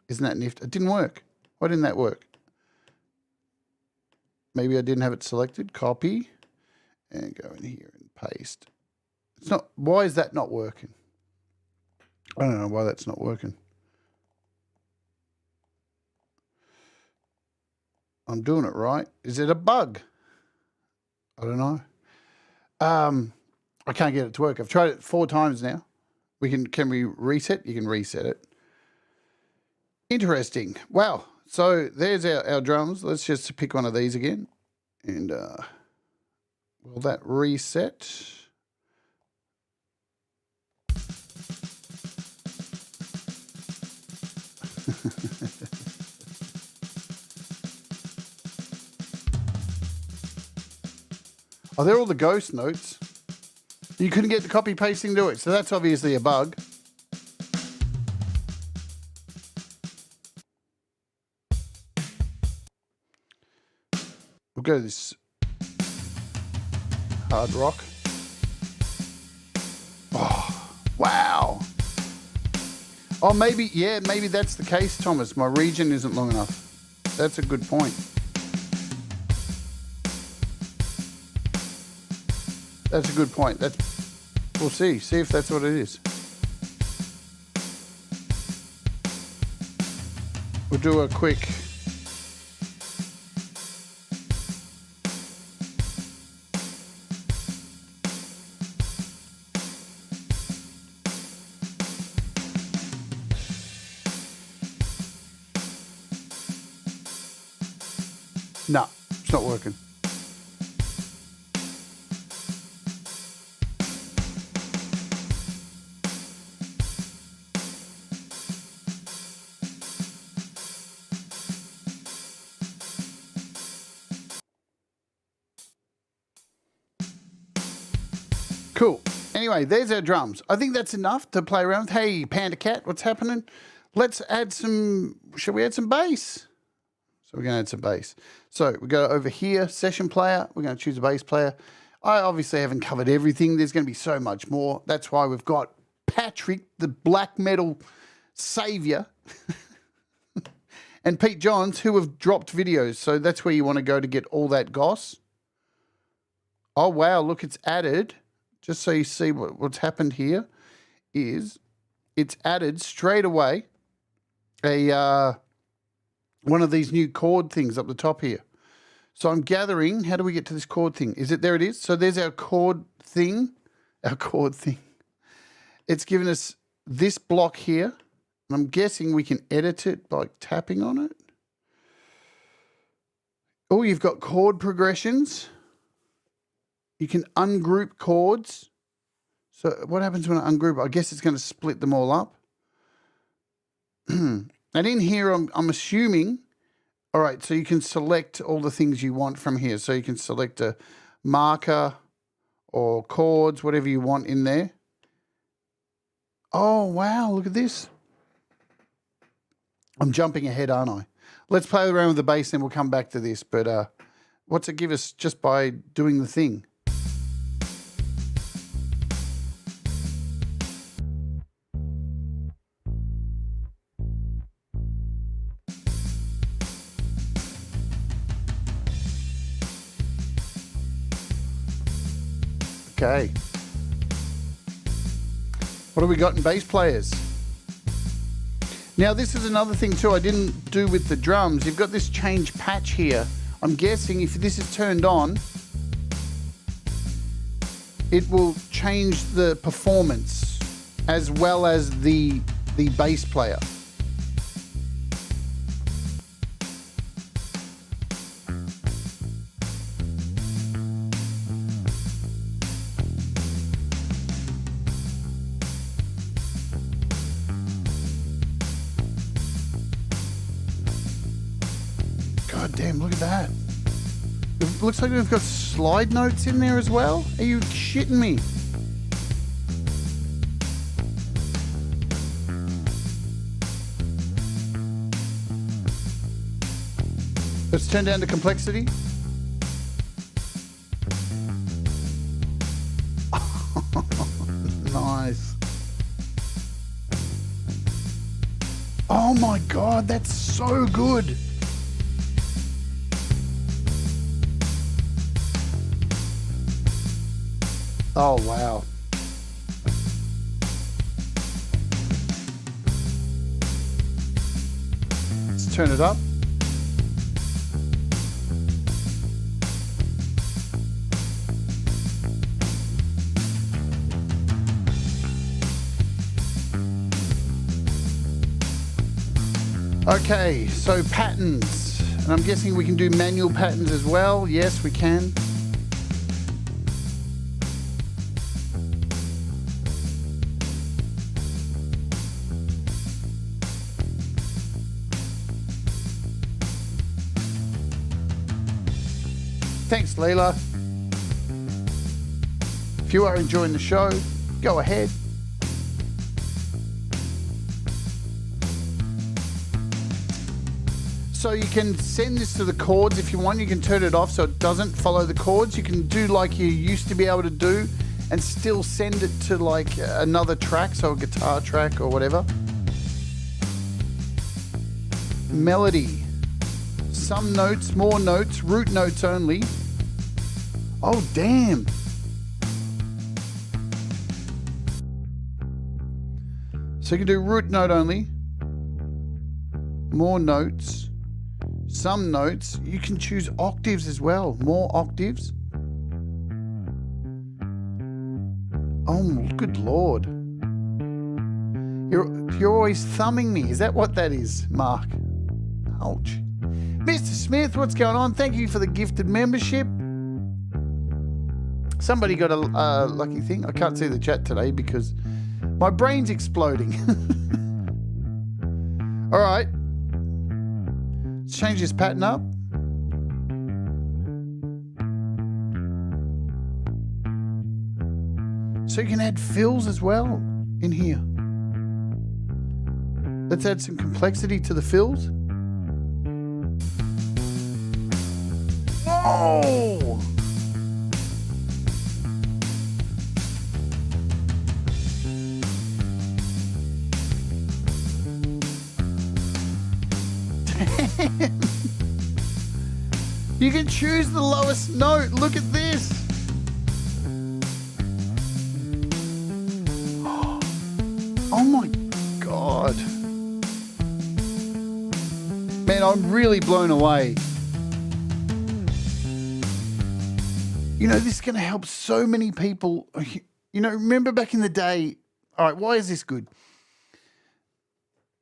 Speaker 1: Isn't that nifty? It didn't work. Why didn't that work? Maybe I didn't have it selected. Copy. And go in here and paste. It's not. Why is that not working? I don't know why that's not working. I'm doing it right. Is it a bug? I don't know. I can't get it to work. I've tried it 4 times now. Can we reset? You can reset it. Interesting. Wow. So there's our drums. Let's just pick one of these again. And will that reset? Oh, they're all the ghost notes. You couldn't get the copy pasting to it, so that's obviously a bug. We'll go to this hard rock. Oh, wow. Oh, maybe that's the case, Thomas. My region isn't long enough. That's a good point. That's a good point. We'll see. See if that's what it is. We'll do a quick... No, it's not working. Cool. Anyway, there's our drums. I think that's enough to play around with. Hey, Panda Cat, what's happening? Let's add some... Shall we add some bass? So we're going to add some bass. So we go over here, session player. We're going to choose a bass player. I obviously haven't covered everything. There's going to be so much more. That's why we've got Patrick, the black metal savior, and Pete Johns, who have dropped videos. So that's where you want to go to get all that goss. Oh, wow. Look, it's added. Just so you see what's happened here is it's added straight away a one of these new chord things up the top here. So I'm gathering, how do we get to this chord thing? Is it, there it is. So there's our chord thing, It's given us this block here. And I'm guessing we can edit it by tapping on it. Oh, you've got chord progressions. You can ungroup chords. So what happens when I ungroup? I guess it's going to split them all up. And in here, I'm assuming, all right, so you can select all the things you want from here. So you can select a marker or chords, whatever you want in there. Oh, wow, look at this. I'm jumping ahead, aren't I? Let's play around with the bass, then we'll come back to this. But what's it give us just by doing the thing? Okay. What have we got in bass players? Now, this is another thing too I didn't do with the drums. You've got this change patch here. I'm guessing if this is turned on, it will change the performance as well as the bass player. God damn, look at that. It looks like we've got slide notes in there as well. Are you shitting me? Let's turn down the complexity. Nice. Oh my God, that's so good. Oh, wow. Let's turn it up. Okay, so patterns. And I'm guessing we can do manual patterns as well. Yes, we can. Thanks, Leela. If you are enjoying the show, go ahead. So you can send this to the chords if you want. You can turn it off so it doesn't follow the chords. You can do like you used to be able to do and still send it to like another track, so a guitar track or whatever. Melody. Some notes, more notes, root notes only. Oh, damn. So you can do root note only. More notes. Some notes. You can choose octaves as well. More octaves. Oh, good Lord. You're always thumbing me. Is that what that is, Mark? Ouch. Mr. Smith, what's going on? Thank you for the gifted membership. Somebody got a lucky thing. I can't see the chat today because my brain's exploding. All right. Let's change this pattern up. So you can add fills as well in here. Let's add some complexity to the fills. Whoa! Damn! You can choose the lowest note. Look at this. Oh my God. Man, I'm really blown away. You know, this is going to help so many people. You know, remember back in the day, all right, why is this good?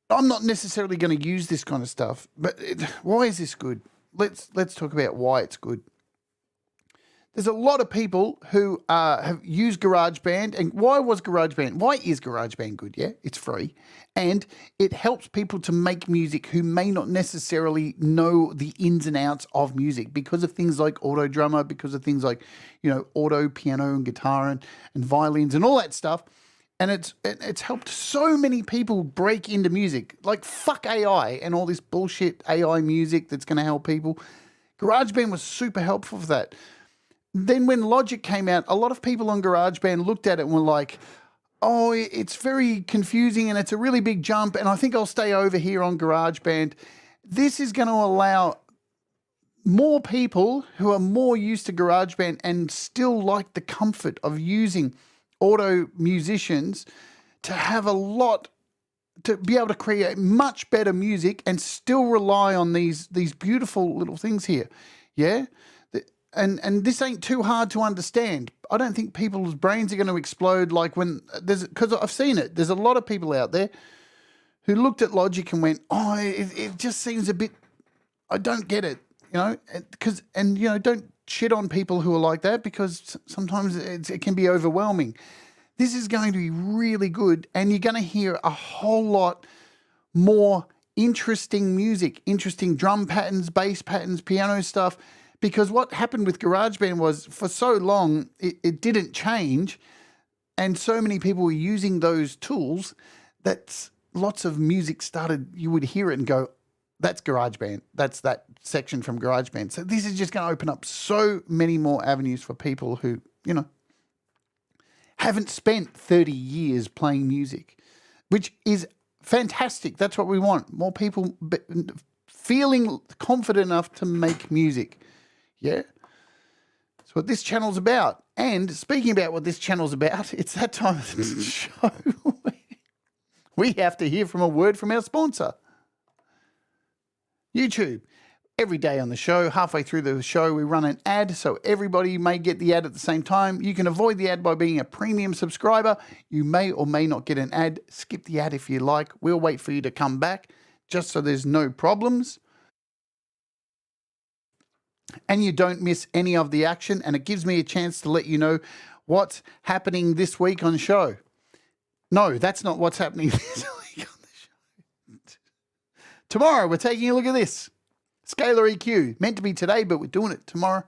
Speaker 1: I'm not necessarily going to use this kind of stuff, but why is this good? Let's talk about why it's good. There's a lot of people who have used GarageBand, and why is GarageBand good? Yeah, it's free, and it helps people to make music who may not necessarily know the ins and outs of music because of things like Auto Drummer, because of things like, you know, auto piano and guitar and violins and all that stuff. And it's helped so many people break into music. Like, fuck AI and all this bullshit AI music that's going to help people. GarageBand was super helpful for that. Then when Logic came out, a lot of people on GarageBand looked at it and were like, oh, it's very confusing and it's a really big jump, and I think I'll stay over here on GarageBand. This is going to allow more people who are more used to GarageBand and still like the comfort of using auto musicians to have a lot, to be able to create much better music and still rely on these beautiful little things here. Yeah? And this ain't too hard to understand. I don't think people's brains are going to explode like when there's, because I've seen it. There's a lot of people out there who looked at Logic and went, oh, it just seems a bit, I don't get it, you know, and you know, don't shit on people who are like that, because sometimes it can be overwhelming. This is going to be really good, and you're going to hear a whole lot more interesting music, interesting drum patterns, bass patterns, piano stuff. Because what happened with GarageBand was, for so long, it didn't change, and so many people were using those tools that lots of music started, you would hear it and go, that's GarageBand. That's that section from GarageBand. So this is just going to open up so many more avenues for people who, you know, haven't spent 30 years playing music, which is fantastic. That's what we want. More people feeling confident enough to make music. Yeah, that's what this channel's about. And speaking about what this channel's about, it's that time of the show. We have to hear from a word from our sponsor. YouTube. Every day on the show, halfway through the show, we run an ad, so everybody may get the ad at the same time. You can avoid the ad by being a premium subscriber. You may or may not get an ad. Skip the ad if you like. We'll wait for you to come back, just so there's no problems. And you don't miss any of the action, and it gives me a chance to let you know what's happening this week on the show. No, that's not what's happening this week on the show. Tomorrow, we're taking a look at this. Scalar EQ. Meant to be today, but we're doing it tomorrow.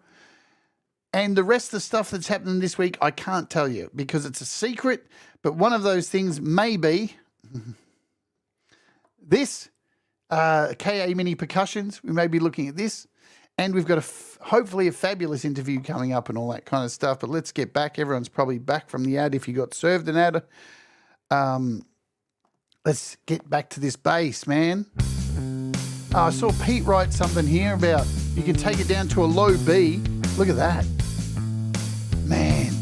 Speaker 1: And the rest of the stuff that's happening this week, I can't tell you because it's a secret, but one of those things may be this, KA Mini Percussions. We may be looking at this. And we've got hopefully a fabulous interview coming up and all that kind of stuff. But let's get back. Everyone's probably back from the ad if you got served an ad. Let's get back to this bass, man. I saw Pete write something here about you can take it down to a low B. Look at that. Man.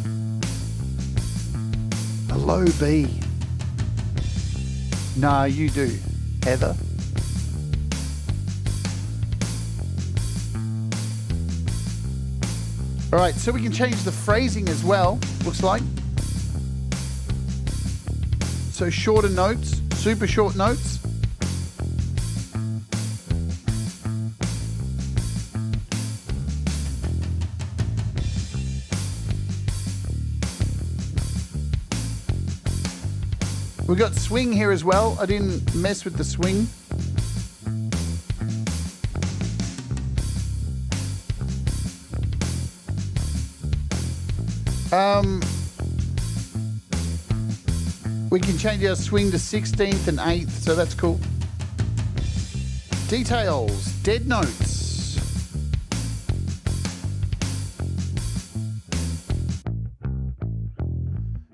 Speaker 1: A low B. No, you do, Heather. All right, so we can change the phrasing as well, looks like. So shorter notes, super short notes. We've got swing here as well. I didn't mess with the swing. We can change our swing to 16th and 8th, so that's cool. Details, dead notes.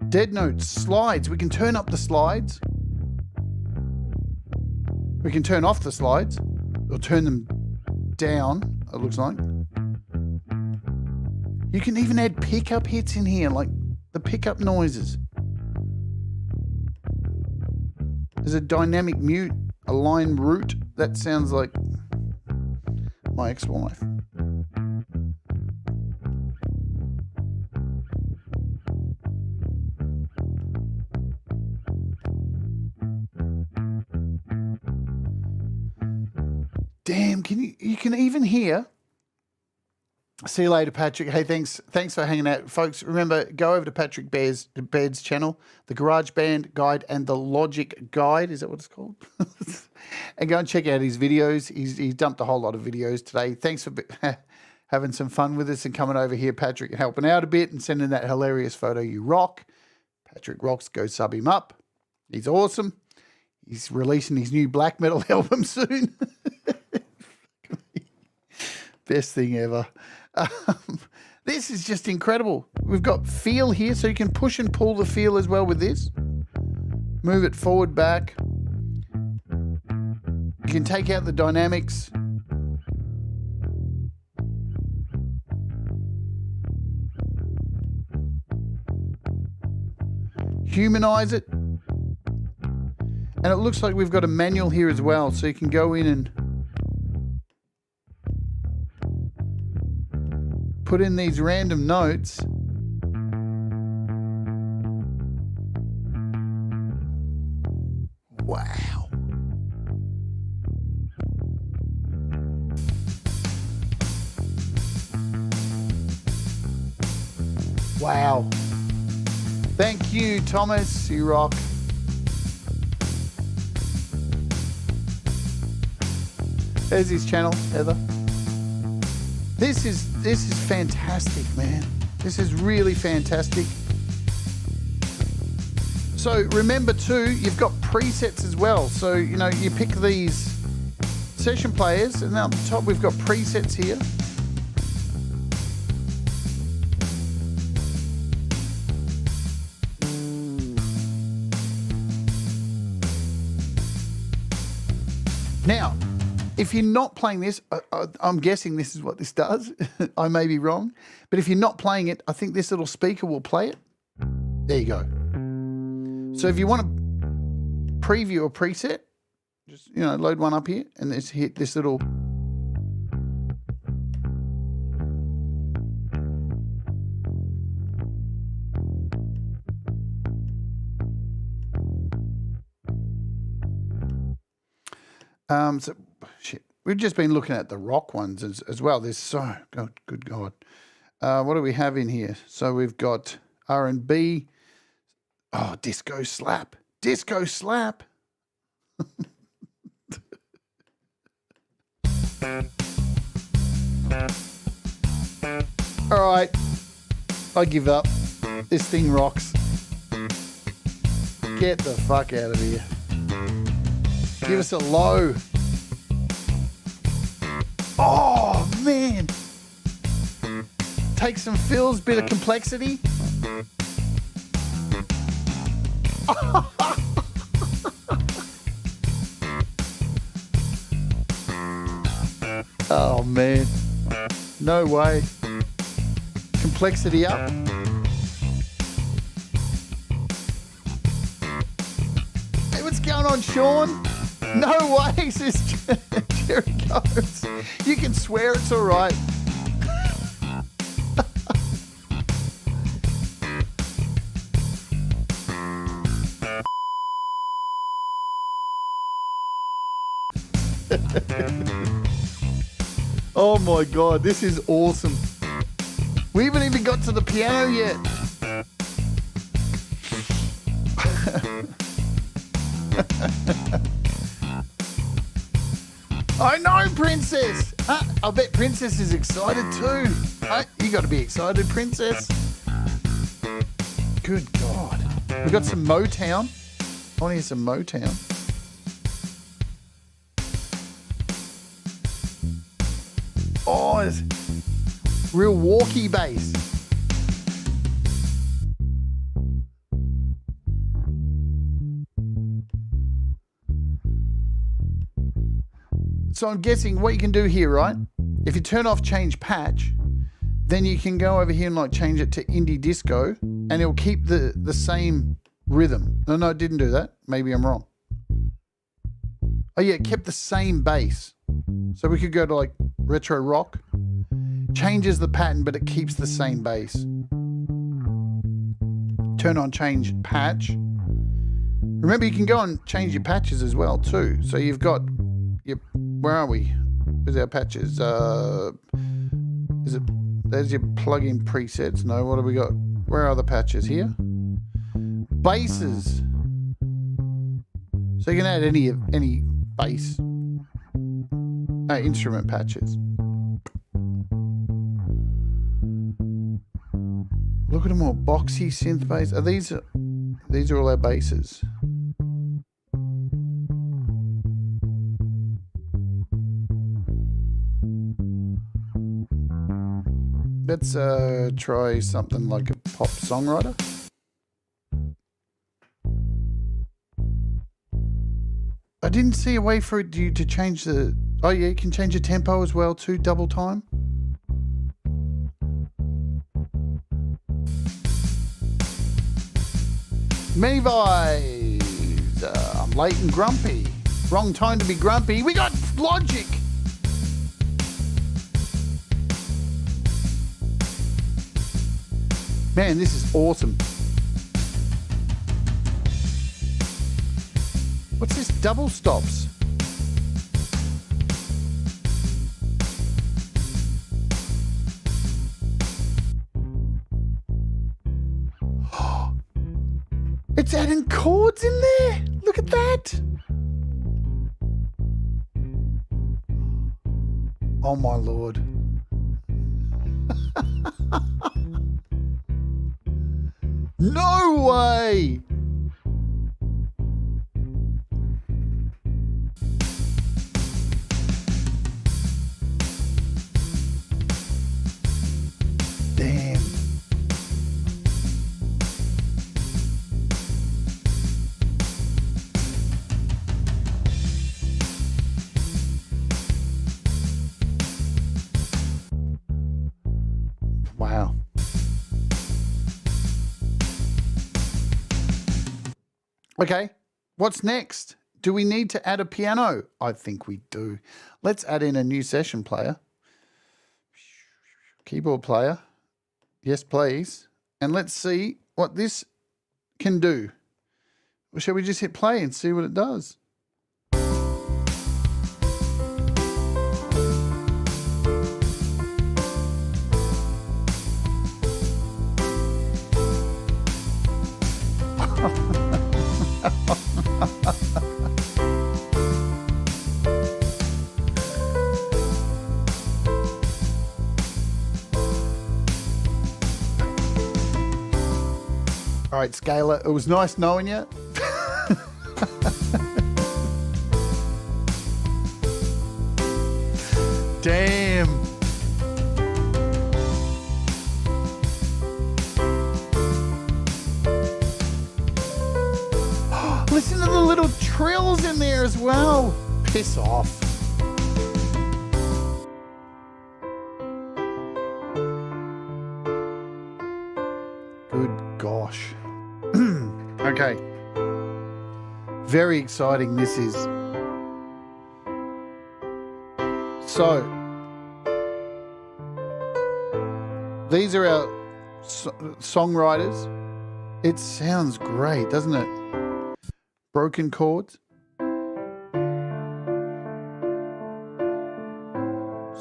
Speaker 1: Dead notes, slides. We can turn up the slides. We can turn off the slides or turn them down, it looks like. You can even add pickup hits in here, like the pickup noises. There's a dynamic mute, a line root. That sounds like my ex-wife. Damn, you can even hear. See you later, Patrick. Hey, thanks for hanging out. Folks, remember, go over to Patrick Baird's channel, the GarageBand Guide and the Logic Guide. Is that what it's called? And go and check out his videos. He's dumped a whole lot of videos today. Thanks for having some fun with us and coming over here, Patrick, and helping out a bit and sending that hilarious photo. You rock. Patrick rocks. Go sub him up. He's awesome. He's releasing his new black metal album soon. Best thing ever. This is just incredible. We've got feel here, so you can push and pull the feel as well with this. Move it forward, back. You can take out the dynamics. Humanize it. And it looks like we've got a manual here as well, so you can go in and put in these random notes. Wow. Wow. Thank you, Thomas. You rock. There's his channel, Heather. This is fantastic, man. This is really fantastic. So remember too, you've got presets as well. So, you know, you pick these session players, and on the top we've got presets here. Now, if you're not playing this, I'm guessing this is what this does. I may be wrong. But if you're not playing it, I think this little speaker will play it. There you go. So if you want to preview a preset, just, you know, load one up here and just hit this little. So shit. We've just been looking at the rock ones as well. There's so good God. What do we have in here? So we've got R&B. Oh, disco slap. Disco slap. All right. I give up. This thing rocks. Get the fuck out of here. Give us a low. Oh, man. Take some fills, bit of complexity. Oh, man. No way. Complexity up. Hey, what's going on, Sean? No way, says Jerry goes. You can swear, it's all right. Oh my God, this is awesome. We haven't even got to the piano yet. I know, Princess. I bet Princess is excited too. You got to be excited, Princess. Good God. We've got some Motown. I want to hear some Motown. Oh, it's real walkie bass. So I'm guessing what you can do here, right? If you turn off change patch, then you can go over here and like change it to indie disco, and it'll keep the same rhythm. No, it didn't do that. Maybe I'm wrong. Oh yeah, it kept the same bass. So we could go to like retro rock. Changes the pattern, but it keeps the same bass. Turn on change patch. Remember, you can go and change your patches as well too. So you've got your, where are we? Where's our patches? There's your plug-in presets. No, what have we got? Where are the patches here? Basses. So you can add any bass. Instrument patches. Look at them all boxy synth bass. Are these These are all our basses. Let's try something like a pop songwriter. I didn't see a way for you to change the... Oh yeah, you can change the tempo as well too, double time. Many vibes. I'm late and grumpy. Wrong time to be grumpy. We got Logic. Man, this is awesome. What's this double stops? It's adding chords in there. Look at that. Oh my Lord. No way. Damn. Wow. Okay, what's next? Do we need to add a piano? I think we do. Let's add in a new session player. Keyboard player. Yes, please. And let's see what this can do. Or shall we just hit play and see what it does? All right, Scaler, it was nice knowing you. Damn. Listen to the little trills in there as well. Piss off. Good gosh. Okay. Very exciting this is. So, these are our songwriters. It sounds great, doesn't it? Broken chords.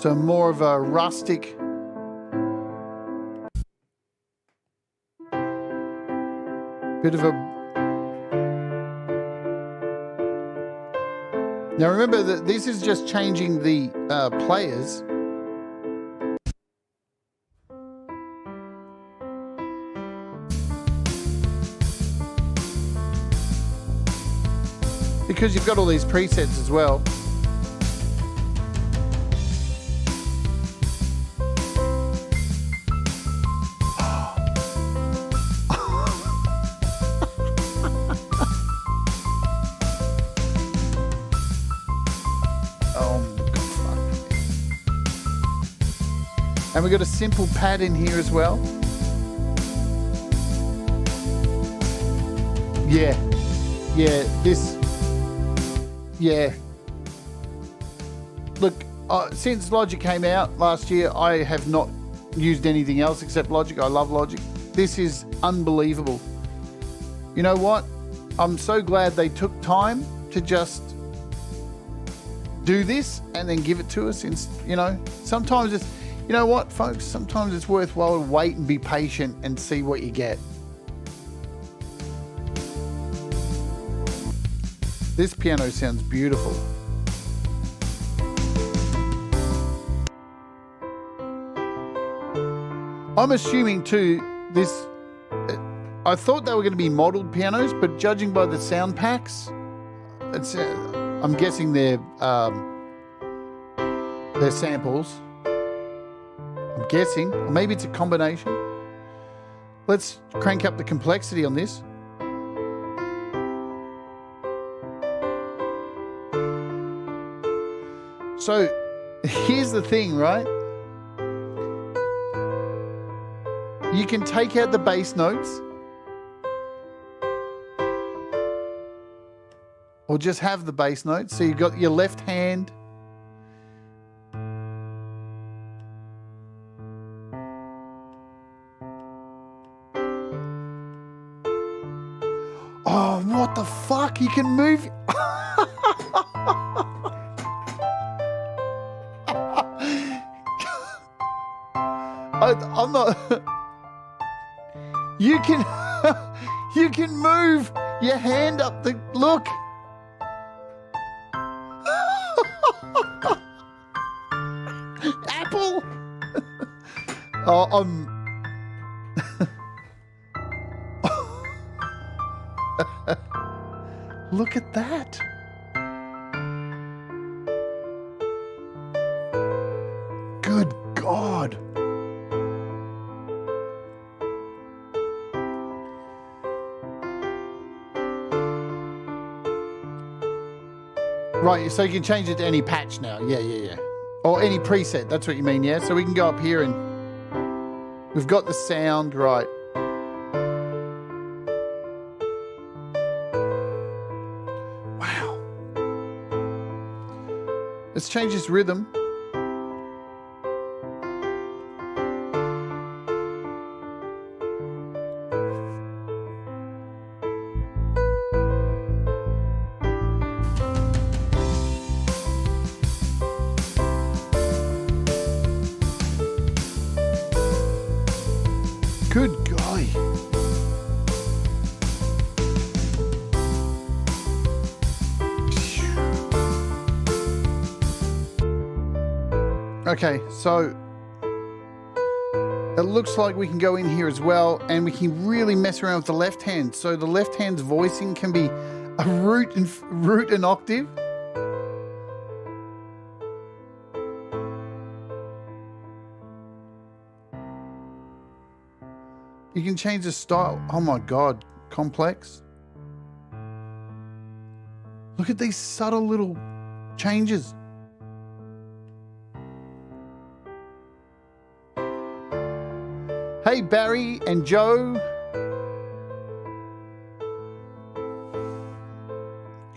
Speaker 1: So more of a rustic bit of a... Now remember that this is just changing the players. Because you've got all these presets as well. And we've got a simple pad in here as well. Yeah, Look, since Logic came out last year, I have not used anything else except Logic. I love Logic. This is unbelievable. You know what? I'm so glad they took time to just do this and then give it to us. You know, sometimes it's... You know what, folks? Sometimes it's worthwhile to wait and be patient and see what you get. This piano sounds beautiful. I'm assuming too, this I thought they were going to be modeled pianos, but judging by the sound packs, it's I'm guessing they're samples. I'm guessing, or maybe it's a combination. Let's crank up the complexity on this. So here's the thing, right? You can take out the bass notes or just have the bass notes. So you've got your left hand. Oh, what the fuck? You can move. I'm not. You can you can move your hand up the look. Apple. Oh, look at that. Good God. Right, so you can change it to any patch now. Yeah. Or any preset, that's what you mean, yeah? So we can go up here and we've got the sound, right. Wow. Let's change this rhythm. Good golly. Okay, so it looks like we can go in here as well, and we can really mess around with the left hand. So the left hand's voicing can be a root and octave. You can change the style. Oh my God, complex. Look at these subtle little changes. Hey, Barry and Joe.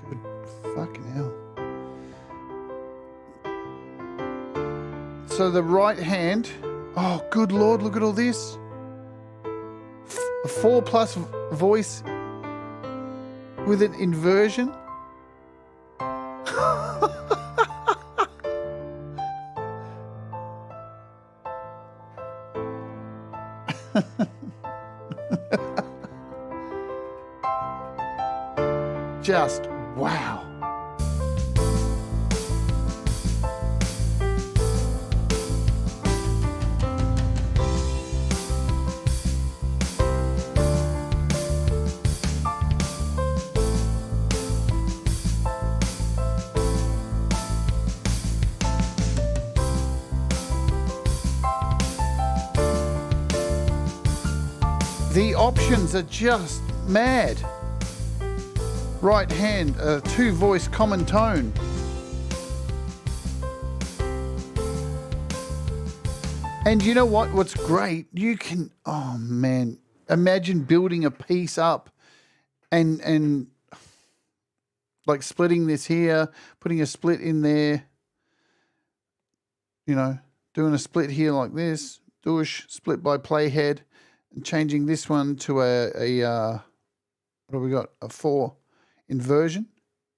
Speaker 1: Good fucking hell. So the right hand. Oh, good Lord, look at all this. A 4+ voice with an inversion. Just wow. The options are just mad. Right hand, 2-voice common tone. And you know what? What's great? You can, oh man, imagine building a piece up and like splitting this here, putting a split in there, you know, doing a split here like this, douche, split by playhead, and changing this one to what have we got? A 4 inversion,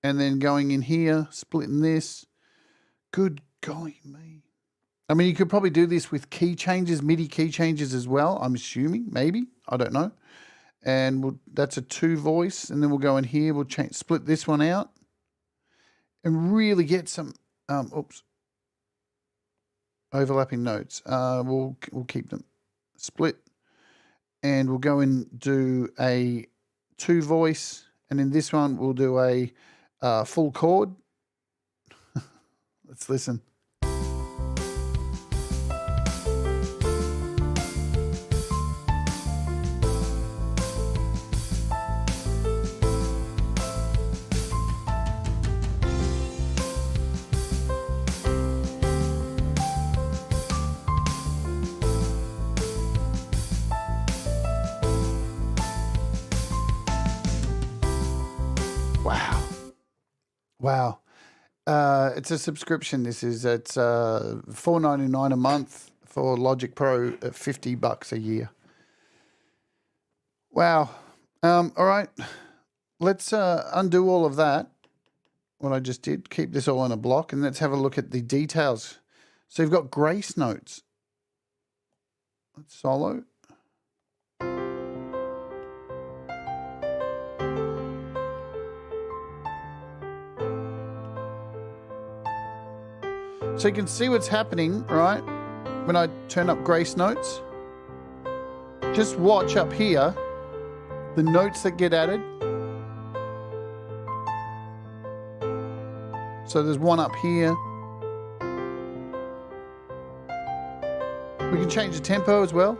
Speaker 1: and then going in here, splitting this. Good golly me. I mean, you could probably do this with key changes, MIDI key changes as well, I'm assuming, maybe, I don't know. And that's a 2-voice, and then we'll go in here, we'll split this one out and really get some, overlapping notes. We'll keep them split. and we'll go and do a 2 voice, and in this one we'll do a full chord. Let's listen. Wow. It's a subscription. It's $4.99 a month for Logic Pro at $50 a year. Wow. All right. Let's undo all of that, what I just did. Keep this all on a block, and let's have a look at the details. So you've got grace notes. Let's solo. So you can see what's happening, right? When I turn up grace notes, just watch up here, the notes that get added. So there's one up here. We can change the tempo as well.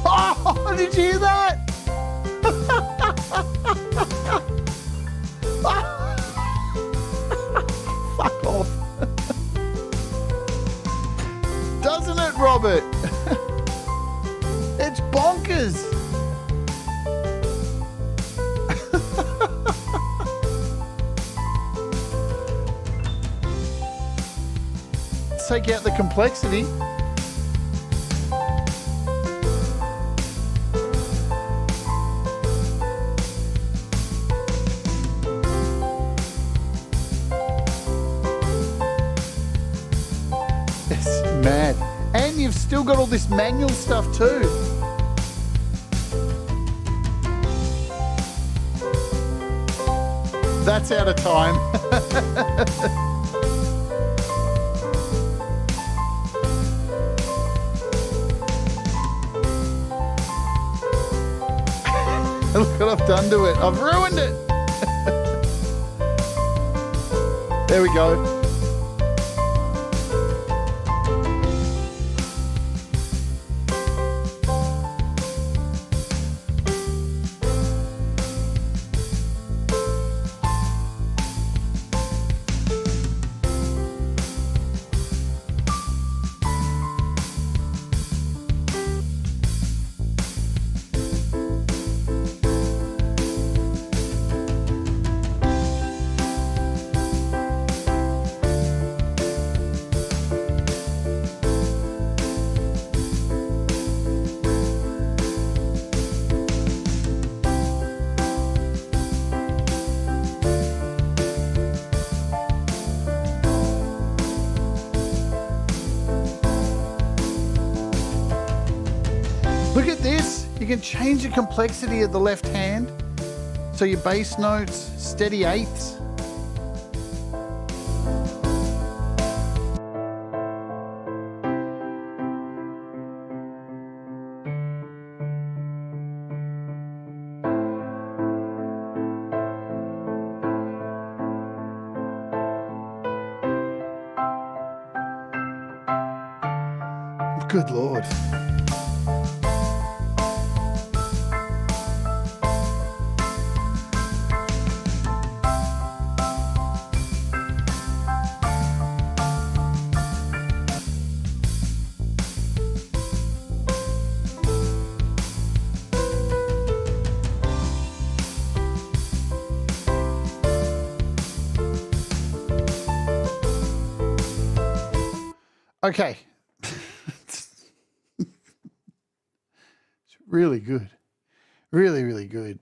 Speaker 1: Oh, did you hear that? Fuck off. Doesn't it, Robert? It's bonkers. Let's take out the complexity. Mad. And you've still got all this manual stuff too. That's out of time. Look what I've done to it. I've ruined it. There we go. Look at this. You can change the complexity of the left hand. So your bass notes, steady eighths. Good Lord. Okay. It's really good. Really, really good.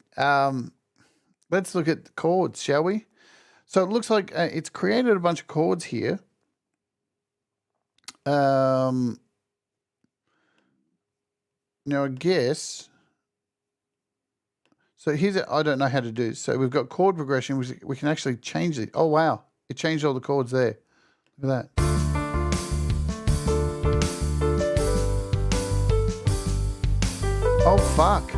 Speaker 1: Let's look at the chords, shall we? So it looks like it's created a bunch of chords here. Now, I guess... So here's I don't know how to do. So we've got chord progression. We can actually change it. Oh, wow. It changed all the chords there. Look at that. Oh, fuck.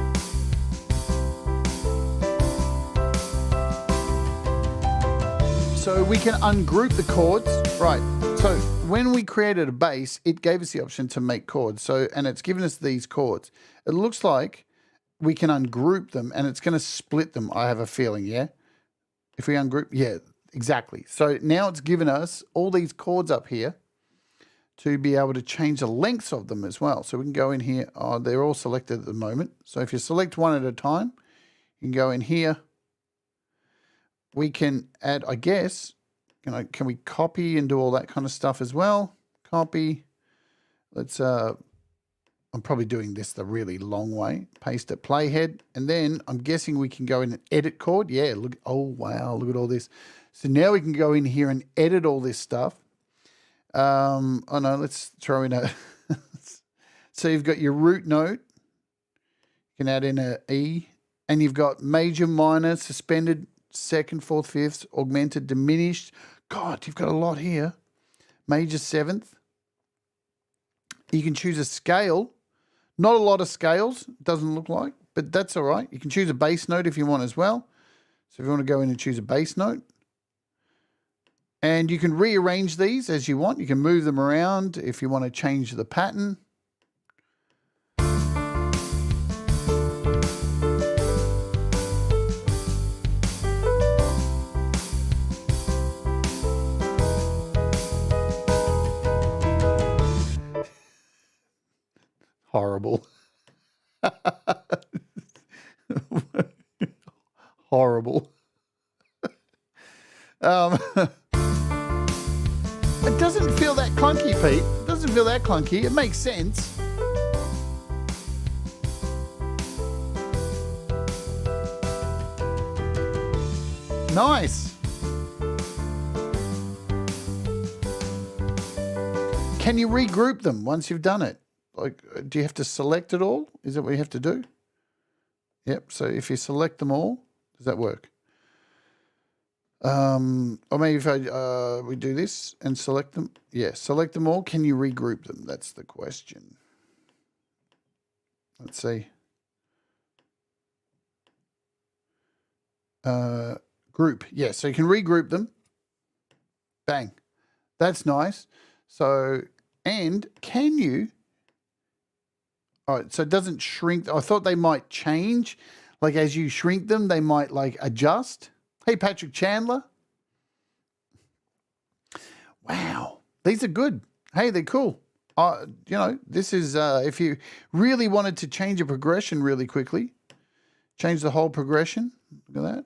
Speaker 1: So we can ungroup the chords. Right. So when we created a bass, it gave us the option to make chords. So, and it's given us these chords. It looks like we can ungroup them and it's going to split them. I have a feeling, yeah? If we ungroup, yeah, exactly. So now it's given us all these chords up here to be able to change the lengths of them as well. So we can go in here. Oh, they're all selected at the moment. So if you select one at a time, you can go in here. We can add, I guess, can we copy and do all that kind of stuff as well? Copy. Let's, I'm probably doing this the really long way. Paste it, playhead. And then I'm guessing we can go in and edit chord. Yeah, look, oh, wow, look at all this. So now we can go in here and edit all this stuff. Oh no, let's throw in a, so you've got your root note. You can add in a E and you've got major, minor, suspended, second, fourth, fifth, augmented, diminished. God, you've got a lot here. Major, seventh. You can choose a scale. Not a lot of scales, doesn't look like, but that's all right. You can choose a bass note if you want as well. So if you want to go in and choose a bass note. And you can rearrange these as you want. You can move them around if you want to change the pattern. Horrible. Horrible. It doesn't feel that clunky, Pete. It doesn't feel that clunky. It makes sense. Nice. Can you regroup them once you've done it? Like, do you have to select it all? Is that what you have to do? Yep. So if you select them all, does that work? Or maybe if we do this and select them. Yeah, select them all. Can you regroup them? That's the question. Let's see. Group. Yeah, so you can regroup them. Bang. That's nice. So, and can you... All right, so it doesn't shrink. I thought they might change. Like as you shrink them, they might like adjust. Hey, Patrick Chandler. Wow, these are good. Hey, they're cool. You know, this is, if you really wanted to change a progression really quickly, change the whole progression. Look at that.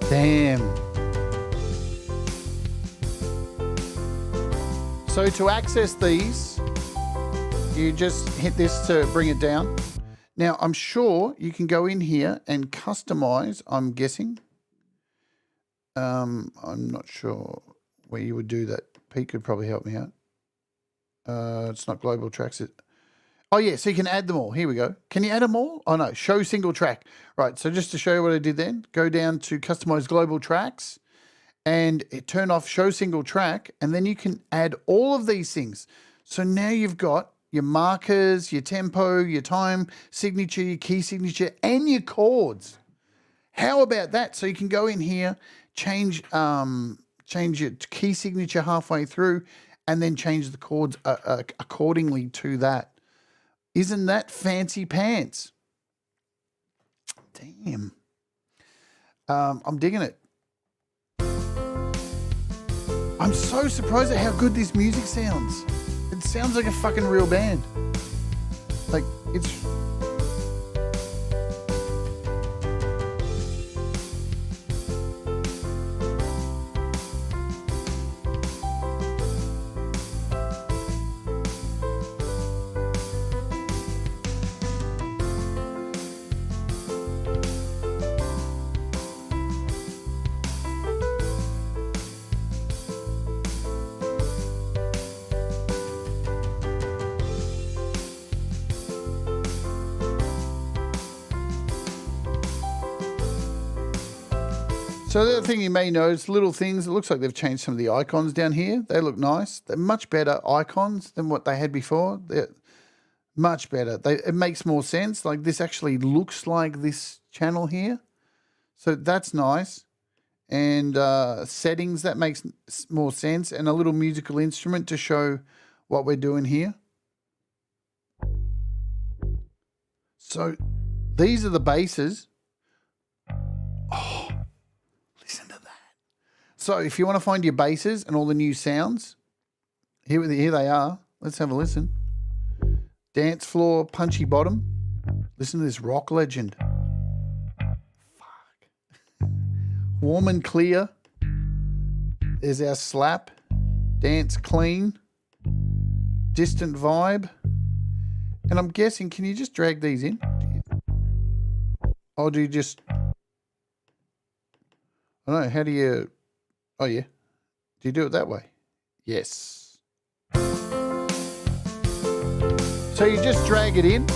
Speaker 1: Damn. So to access these, you just hit this to bring it down. Now, I'm sure you can go in here and customize, I'm guessing. I'm not sure where you would do that. Pete could probably help me out. It's not global tracks. Oh, yeah, so you can add them all. Here we go. Can you add them all? Oh, no, show single track. Right, so just to show you what I did then, go down to customize global tracks and turn off show single track, and then you can add all of these things. So now you've got your markers, your tempo, your time signature, your key signature, and your chords. How about that? So you can go in here, change your key signature halfway through, and then change the chords accordingly to that. Isn't that fancy pants? Damn. I'm digging it. I'm so surprised at how good this music sounds. It sounds like a fucking real band. Like, it's... So the other thing you may notice, little things, it looks like they've changed some of the icons down here. They look nice. They're much better icons than what they had before. They're much better. It makes more sense. Like this actually looks like this channel here. So that's nice. And settings, that makes more sense. And a little musical instrument to show what we're doing here. So these are the basses. Oh, listen to that. So if you want to find your basses and all the new sounds, here they are. Let's have a listen. Dance floor, punchy bottom. Listen to this rock legend. Fuck. Warm and clear. There's our slap. Dance clean. Distant vibe. And I'm guessing, can you just drag these in? Or do you just... I don't know, how do you... Oh, yeah. Do you do it that way? Yes. So you just drag it in.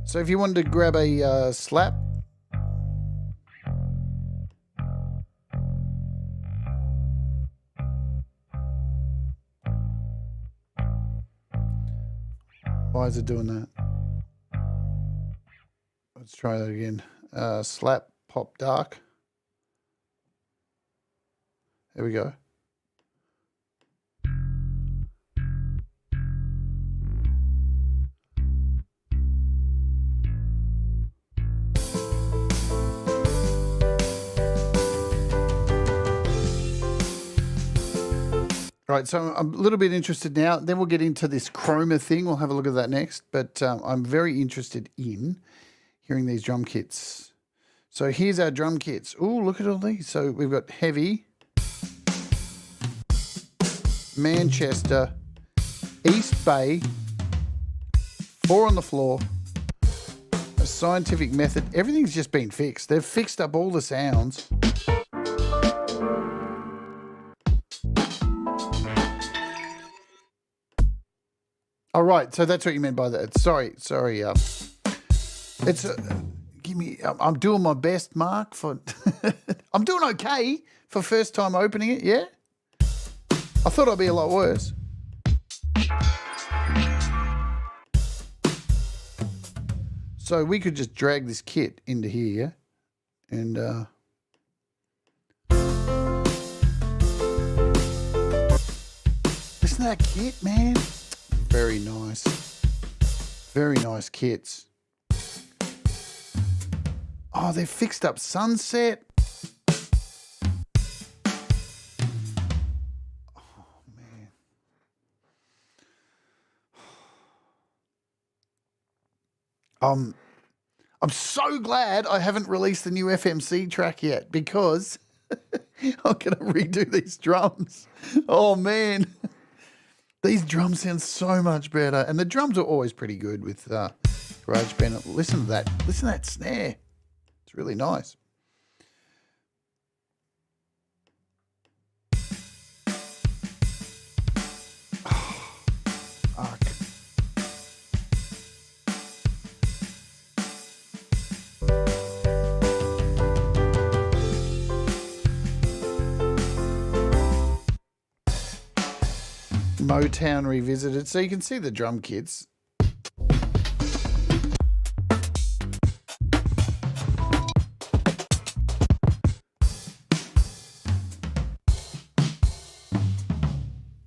Speaker 1: So if you wanted to grab a slap. Why is it doing that? Let's try that again. Slap, pop, dark. There we go. Right, so I'm a little bit interested now. Then we'll get into this chroma thing. We'll have a look at that next. But I'm very interested in hearing these drum kits. So here's our drum kits. Oh, look at all these. So we've got heavy, Manchester, East Bay, 4 on the floor, a scientific method. Everything's just been fixed. They've fixed up all the sounds. All right, so that's what you meant by that. Sorry. It's give me. I'm doing my best, Mark. For I'm doing okay for first time opening it. Yeah, I thought I'd be a lot worse. So we could just drag this kit into here, and listen to that kit, man. Very nice. Very nice kits. Oh, they've fixed up Sunset. Oh, man. I'm so glad I haven't released the new FMC track yet because I'm going to redo these drums. Oh, man. These drums sound so much better. And the drums are always pretty good with GarageBand. Listen to that. Listen to that snare. It's really nice. Oh, fuck. Motown Revisited. So you can see the drum kits.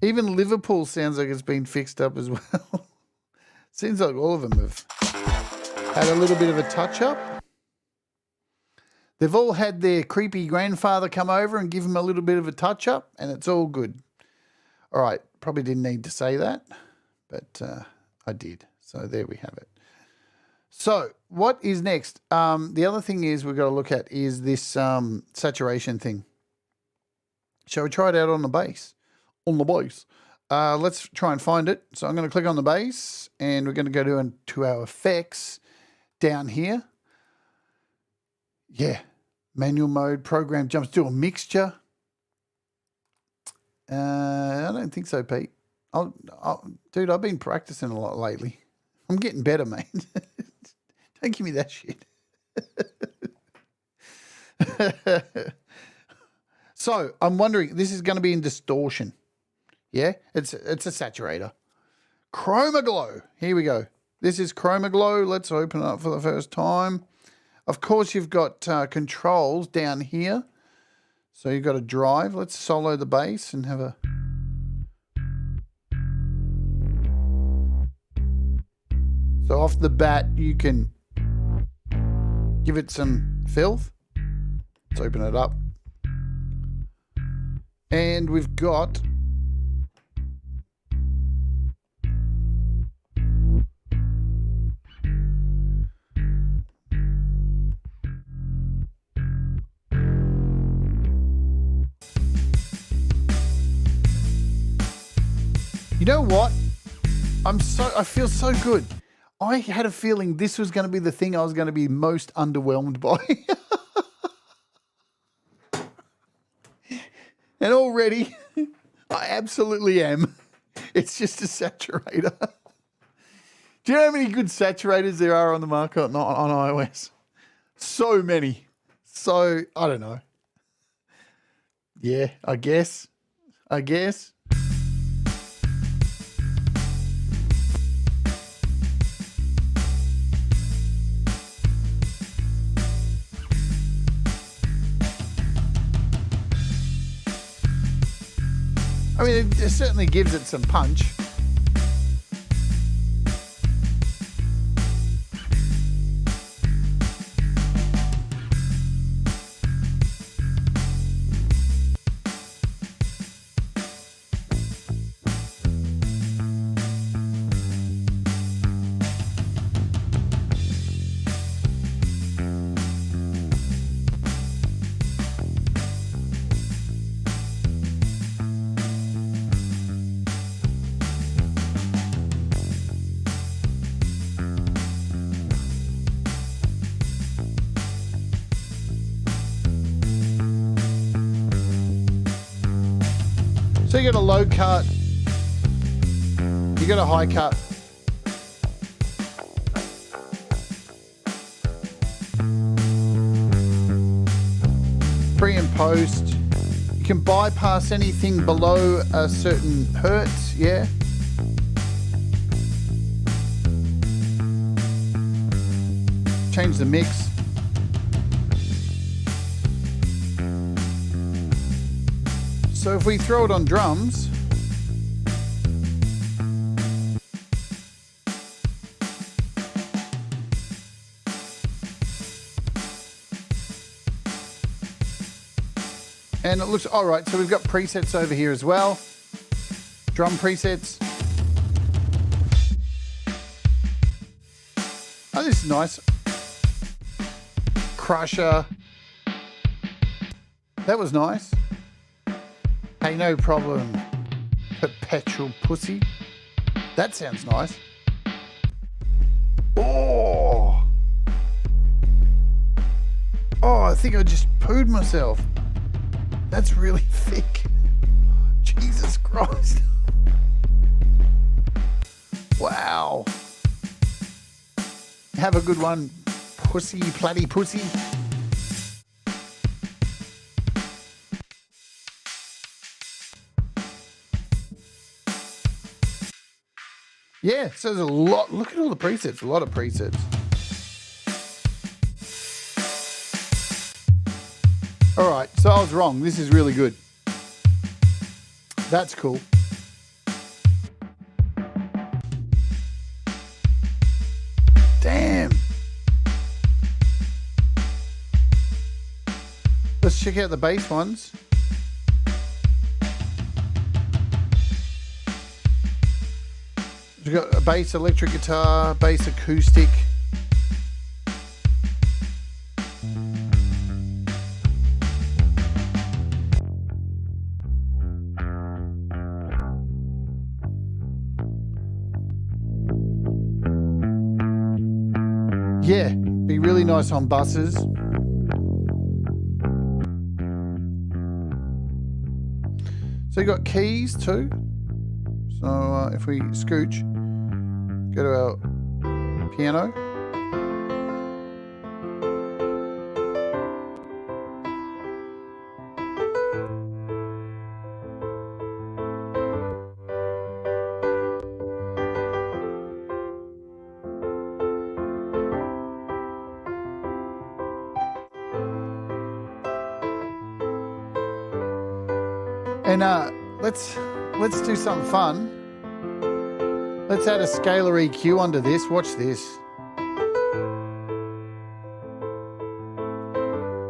Speaker 1: Even Liverpool sounds like it's been fixed up as well. Seems like all of them have had a little bit of a touch-up. They've all had their creepy grandfather come over and give them a little bit of a touch-up, and it's all good. All right, probably didn't need to say that, but I did. So there we have it. So what is next? The other thing is we've got to look at is this saturation thing. Shall we try it out on the bass? On the bass. Let's try and find it. So I'm going to click on the bass, and we're going to go to our effects down here. Yeah, manual mode, program jumps, do a mixture. I don't think so, Pete. Dude, I've been practicing a lot lately. I'm getting better, mate. Don't give me that shit. So I'm wondering, this is going to be in distortion. Yeah, it's a saturator. ChromaGlow. Here we go. This is ChromaGlow. Let's open it up for the first time. Of course, you've got controls down here. So you've got a drive. Let's solo the bass and have a... So off the bat, you can give it some filth. Let's open it up. And we've got... You know what? I feel so good. I had a feeling this was going to be the thing I was going to be most underwhelmed by. And already, I absolutely am. It's just a saturator. Do you know how many good saturators there are on the market on iOS? So many. So, I don't know. Yeah, I guess. I mean, it certainly gives it some punch. So you got a low cut, you got a high cut. Pre and post. You can bypass anything below a certain hertz, yeah. Change the mix. So if we throw it on drums, and it looks all right. So we've got presets over here as well. Drum presets. Oh, this is nice. Crusher. That was nice. Hey, no problem, perpetual pussy. That sounds nice. Oh, I think I just pooed myself. That's really thick. Jesus Christ. Wow. Have a good one, pussy, platty pussy. Yeah, so there's a lot. Look at all the presets. A lot of presets. All right, so I was wrong. This is really good. That's cool. Damn. Let's check out the bass ones. We've got a bass electric guitar, bass acoustic. Yeah, be really nice on buses. So you got keys too. So if we scooch, go to our piano. And let's do something fun. Let's add a scalar EQ onto this. Watch this.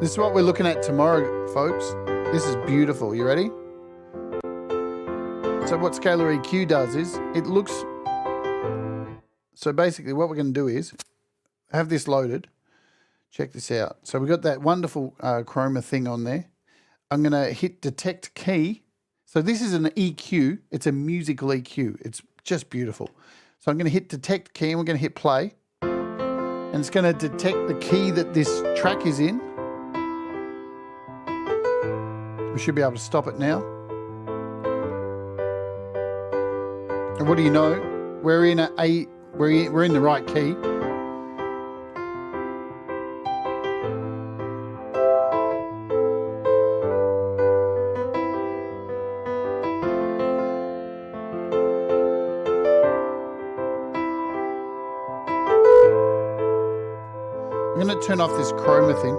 Speaker 1: This is what we're looking at tomorrow, folks. This is beautiful. You ready? So what scalar EQ does is it looks... So basically what we're going to do is have this loaded. Check this out. So we've got that wonderful chroma thing on there. I'm going to hit detect key. So this is an EQ. It's a musical EQ. It's just beautiful. So I'm going to hit detect key and we're going to hit play. And it's going to detect the key that this track is in. We should be able to stop it now. And what do you know? We're in we're in the right key. I'm going to turn off this chroma thing.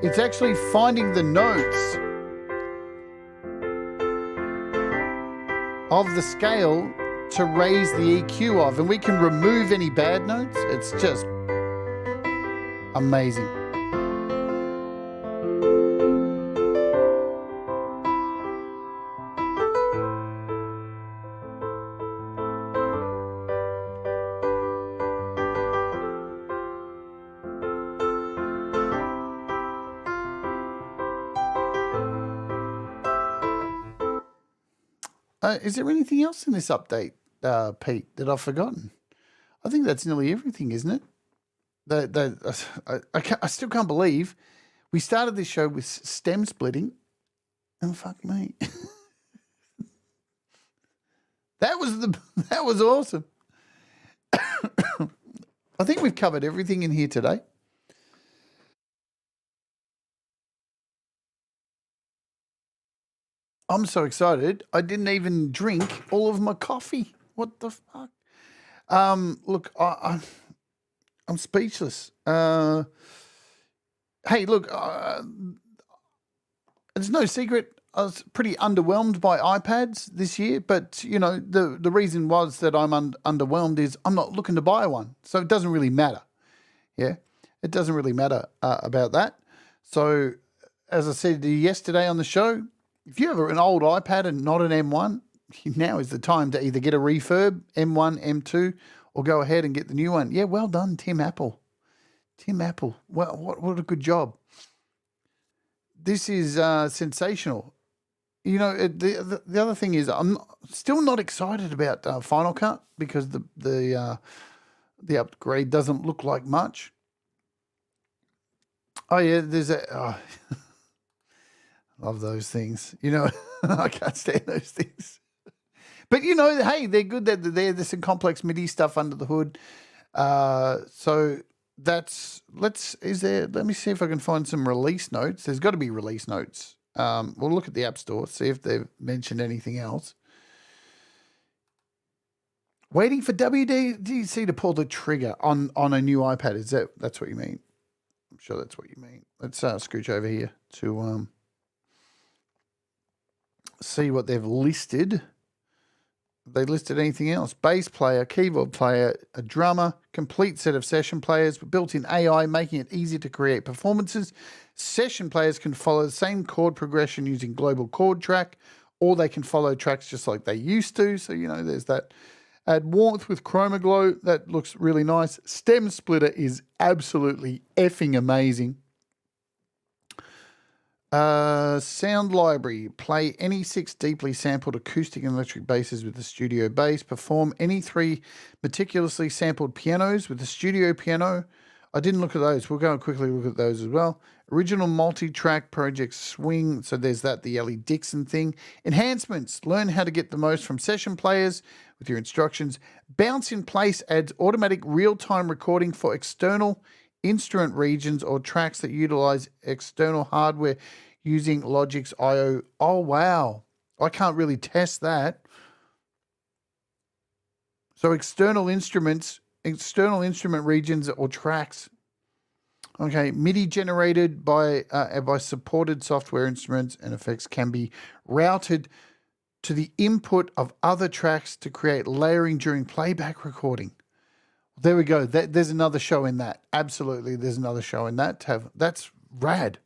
Speaker 1: It's actually finding the notes of the scale to raise the EQ of, and we can remove any bad notes. It's just amazing. Is there anything else in this update, Pete, that I've forgotten? I think that's nearly everything, isn't it? I still can't believe we started this show with stem splitting. Oh, fuck me. That was awesome. I think we've covered everything in here today. I'm so excited. I didn't even drink all of my coffee. What the fuck? Look, I'm speechless. Hey, look, it's no secret I was pretty underwhelmed by iPads this year, but, you know, the reason was that I'm underwhelmed is I'm not looking to buy one, so it doesn't really matter. Yeah, it doesn't really matter about that. So, as I said to you yesterday on the show, if you have an old iPad and not an M1, now is the time to either get a refurb, M1, M2, or go ahead and get the new one. Yeah, well done, Tim Apple. Tim Apple, well, what a good job. This is sensational. You know, the other thing is I'm still not excited about Final Cut because the upgrade doesn't look like much. Oh, yeah, there's a... love those things. You know, I can't stand those things. But, you know, hey, they're good. There's some complex MIDI stuff under the hood. So that's, let me see if I can find some release notes. There's got to be release notes. We'll look at the App Store, see if they've mentioned anything else. Waiting for WWDC to pull the trigger on a new iPad. That's what you mean? I'm sure that's what you mean. Let's scooch over here to... see what they've listed. Have they listed anything else? Bass player, keyboard player, a drummer, complete set of session players, built-in AI, making it easy to create performances. Session players can follow the same chord progression using global chord track, or they can follow tracks just like they used to. So, you know, there's that. Add warmth with ChromaGlow. That looks really nice. Stem splitter is absolutely effing amazing. Sound library. Play any 6 deeply sampled acoustic and electric basses with the studio bass. Perform any 3 meticulously sampled pianos with the studio piano I didn't look at those. We'll go and quickly look at those as well. Original multi-track project swing. So there's that, the Ellie Dixon thing. Enhancements. Learn how to get the most from session players with your instructions. Bounce in place adds automatic real-time recording for external instrument regions or tracks that utilize external hardware using Logic's I/O. Oh, wow. I can't really test that. So external instrument regions or tracks. Okay, MIDI generated by supported software instruments and effects can be routed to the input of other tracks to create layering during playback recording. There we go. There's another show in that. Absolutely, there's another show in that. That's rad.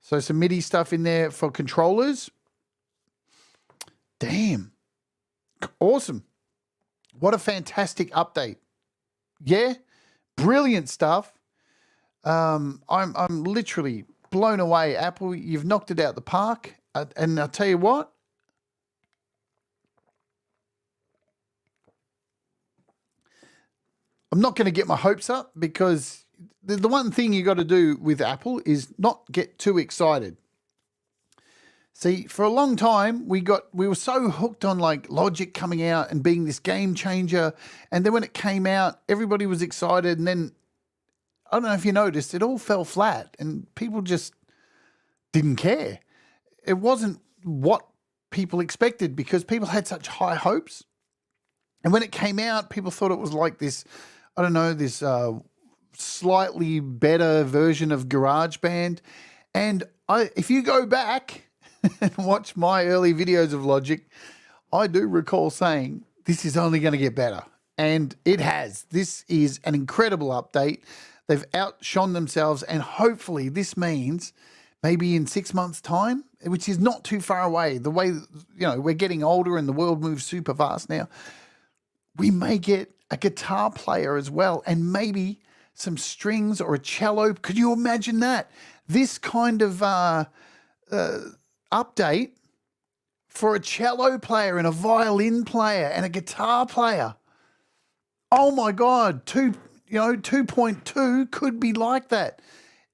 Speaker 1: So some MIDI stuff in there for controllers. Damn. Awesome. What a fantastic update. Yeah, brilliant stuff. I'm literally blown away. Apple, you've knocked it out the park. And I'll tell you what, I'm not going to get my hopes up because the one thing you got to do with Apple is not get too excited. See, for a long time, we were so hooked on like Logic coming out and being this game changer. And then when it came out, everybody was excited. And then, I don't know if you noticed, it all fell flat and people just didn't care. It wasn't what people expected because people had such high hopes. And when it came out, people thought it was like this, I don't know, this slightly better version of GarageBand. And if you go back and watch my early videos of Logic, I do recall saying this is only going to get better. And it has. This is an incredible update. They've outshone themselves, and hopefully this means maybe in 6 months' time, which is not too far away, the way, we're getting older and the world moves super fast now, we may get a guitar player as well and maybe some strings or a cello. Could you imagine that? This kind of update for a cello player and a violin player and a guitar player. Oh my God, 2.2 could be like that.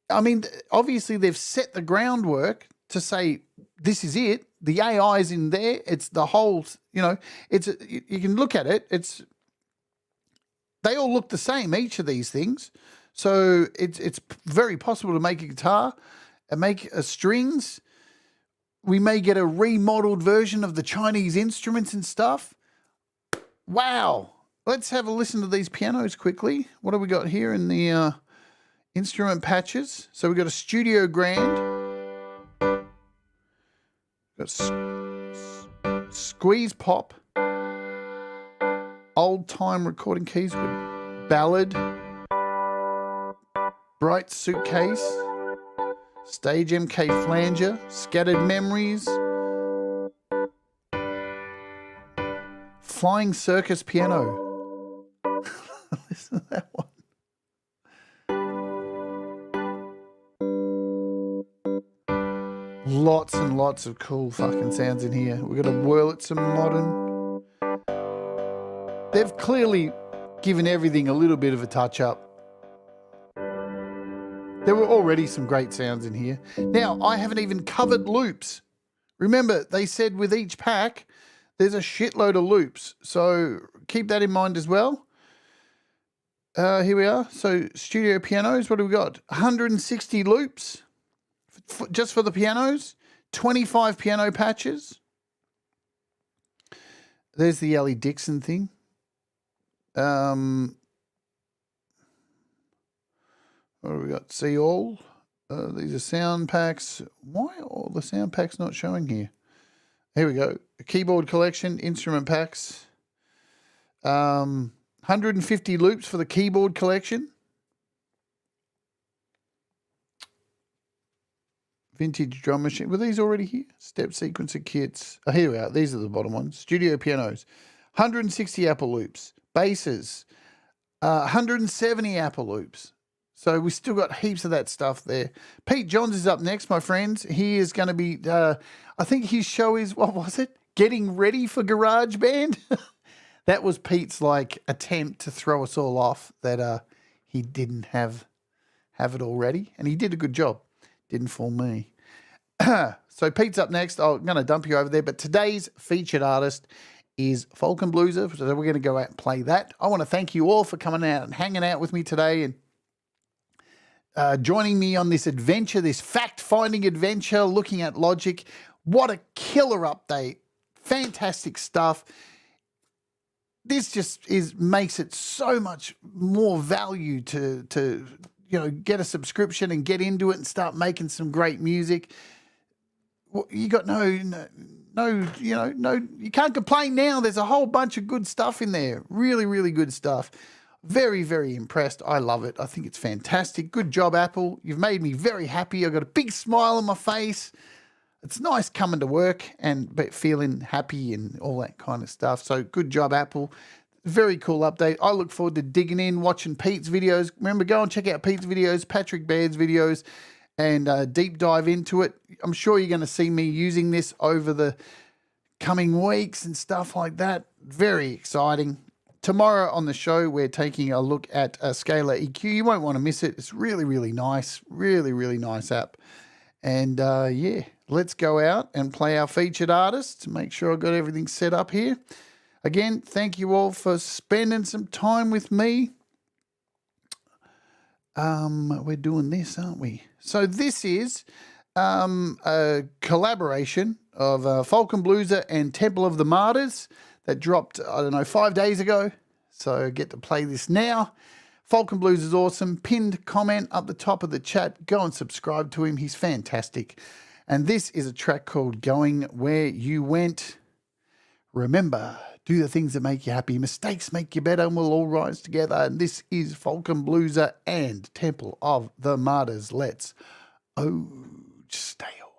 Speaker 1: I mean, obviously they've set the groundwork to say this is it. The AI is in there. It's the whole, you can look at it. They all look the same, each of these things. So it's very possible to make a guitar and make strings. We may get a remodeled version of the Chinese instruments and stuff. Wow. Let's have a listen to these pianos quickly. What have we got here in the instrument patches? So we've got a Studio Grand. Got Squeeze Pop. Old time recording keys with Ballad. Bright Suitcase. Stage MK Flanger, Scattered Memories, Flying Circus Piano. Listen to that one. Lots and lots of cool fucking sounds in here. We've got a Wurlitzer Modern. They've clearly given everything a little bit of a touch up. There were already some great sounds in here. Now, I haven't even covered loops. Remember, they said with each pack, there's a shitload of loops. So keep that in mind as well. Here we are. So studio pianos, what do we got? 160 loops just for the pianos. 25 piano patches. There's the Ellie Dixon thing. What do we got? See all? These are sound packs. Why are all the sound packs not showing here? Here we go. A keyboard collection, instrument packs. 150 loops for the keyboard collection. Vintage drum machine. Were these already here? Step sequencer kits. Oh, here we are. These are the bottom ones. Studio pianos. 160 Apple loops. Basses. 170 Apple loops. So we still got heaps of that stuff there. Pete Johns is up next, my friends. He is going to be, I think his show is, what was it? Getting ready for GarageBand. That was Pete's like attempt to throw us all off that he didn't have it already, and he did a good job. Didn't fool me. So Pete's up next. I'm going to dump you over there, but today's featured artist is Folk and Blueser, so we're going to go out and play that. I want to thank you all for coming out and hanging out with me today and joining me on this adventure, this fact-finding adventure, looking at Logic. What a killer update. Fantastic stuff. This just makes it so much more value to get a subscription and get into it and start making some great music. You got no, you can't complain now. There's a whole bunch of good stuff in there. Really, really good stuff. Very, very impressed. I love it. I think it's fantastic. Good job, Apple. You've made me very happy. I've got a big smile on my face. It's nice coming to work and feeling happy and all that kind of stuff. So good job, Apple. Very cool update. I look forward to digging in, watching Pete's videos. Remember, go and check out Pete's videos, Patrick Baird's videos, and deep dive into it. I'm sure you're going to see me using this over the coming weeks and stuff like that. Very exciting. Tomorrow on the show, we're taking a look at Scalar EQ. You won't want to miss it. It's really, really nice. Really, really nice app. And yeah, let's go out and play our featured artist. Make sure I've got everything set up here. Again, thank you all for spending some time with me. We're doing this, aren't we? So this is a collaboration of Folk and Blueser and Temple of the Martyrs that dropped, 5 days ago. So I get to play this now. Folk and Blues is awesome. Pinned comment up the top of the chat. Go and subscribe to him. He's fantastic. And this is a track called Going Where You Went. Remember, do the things that make you happy. Mistakes make you better and we'll all rise together. And this is Folk and Blueser and Temple of the Martyrs. Let's stay away.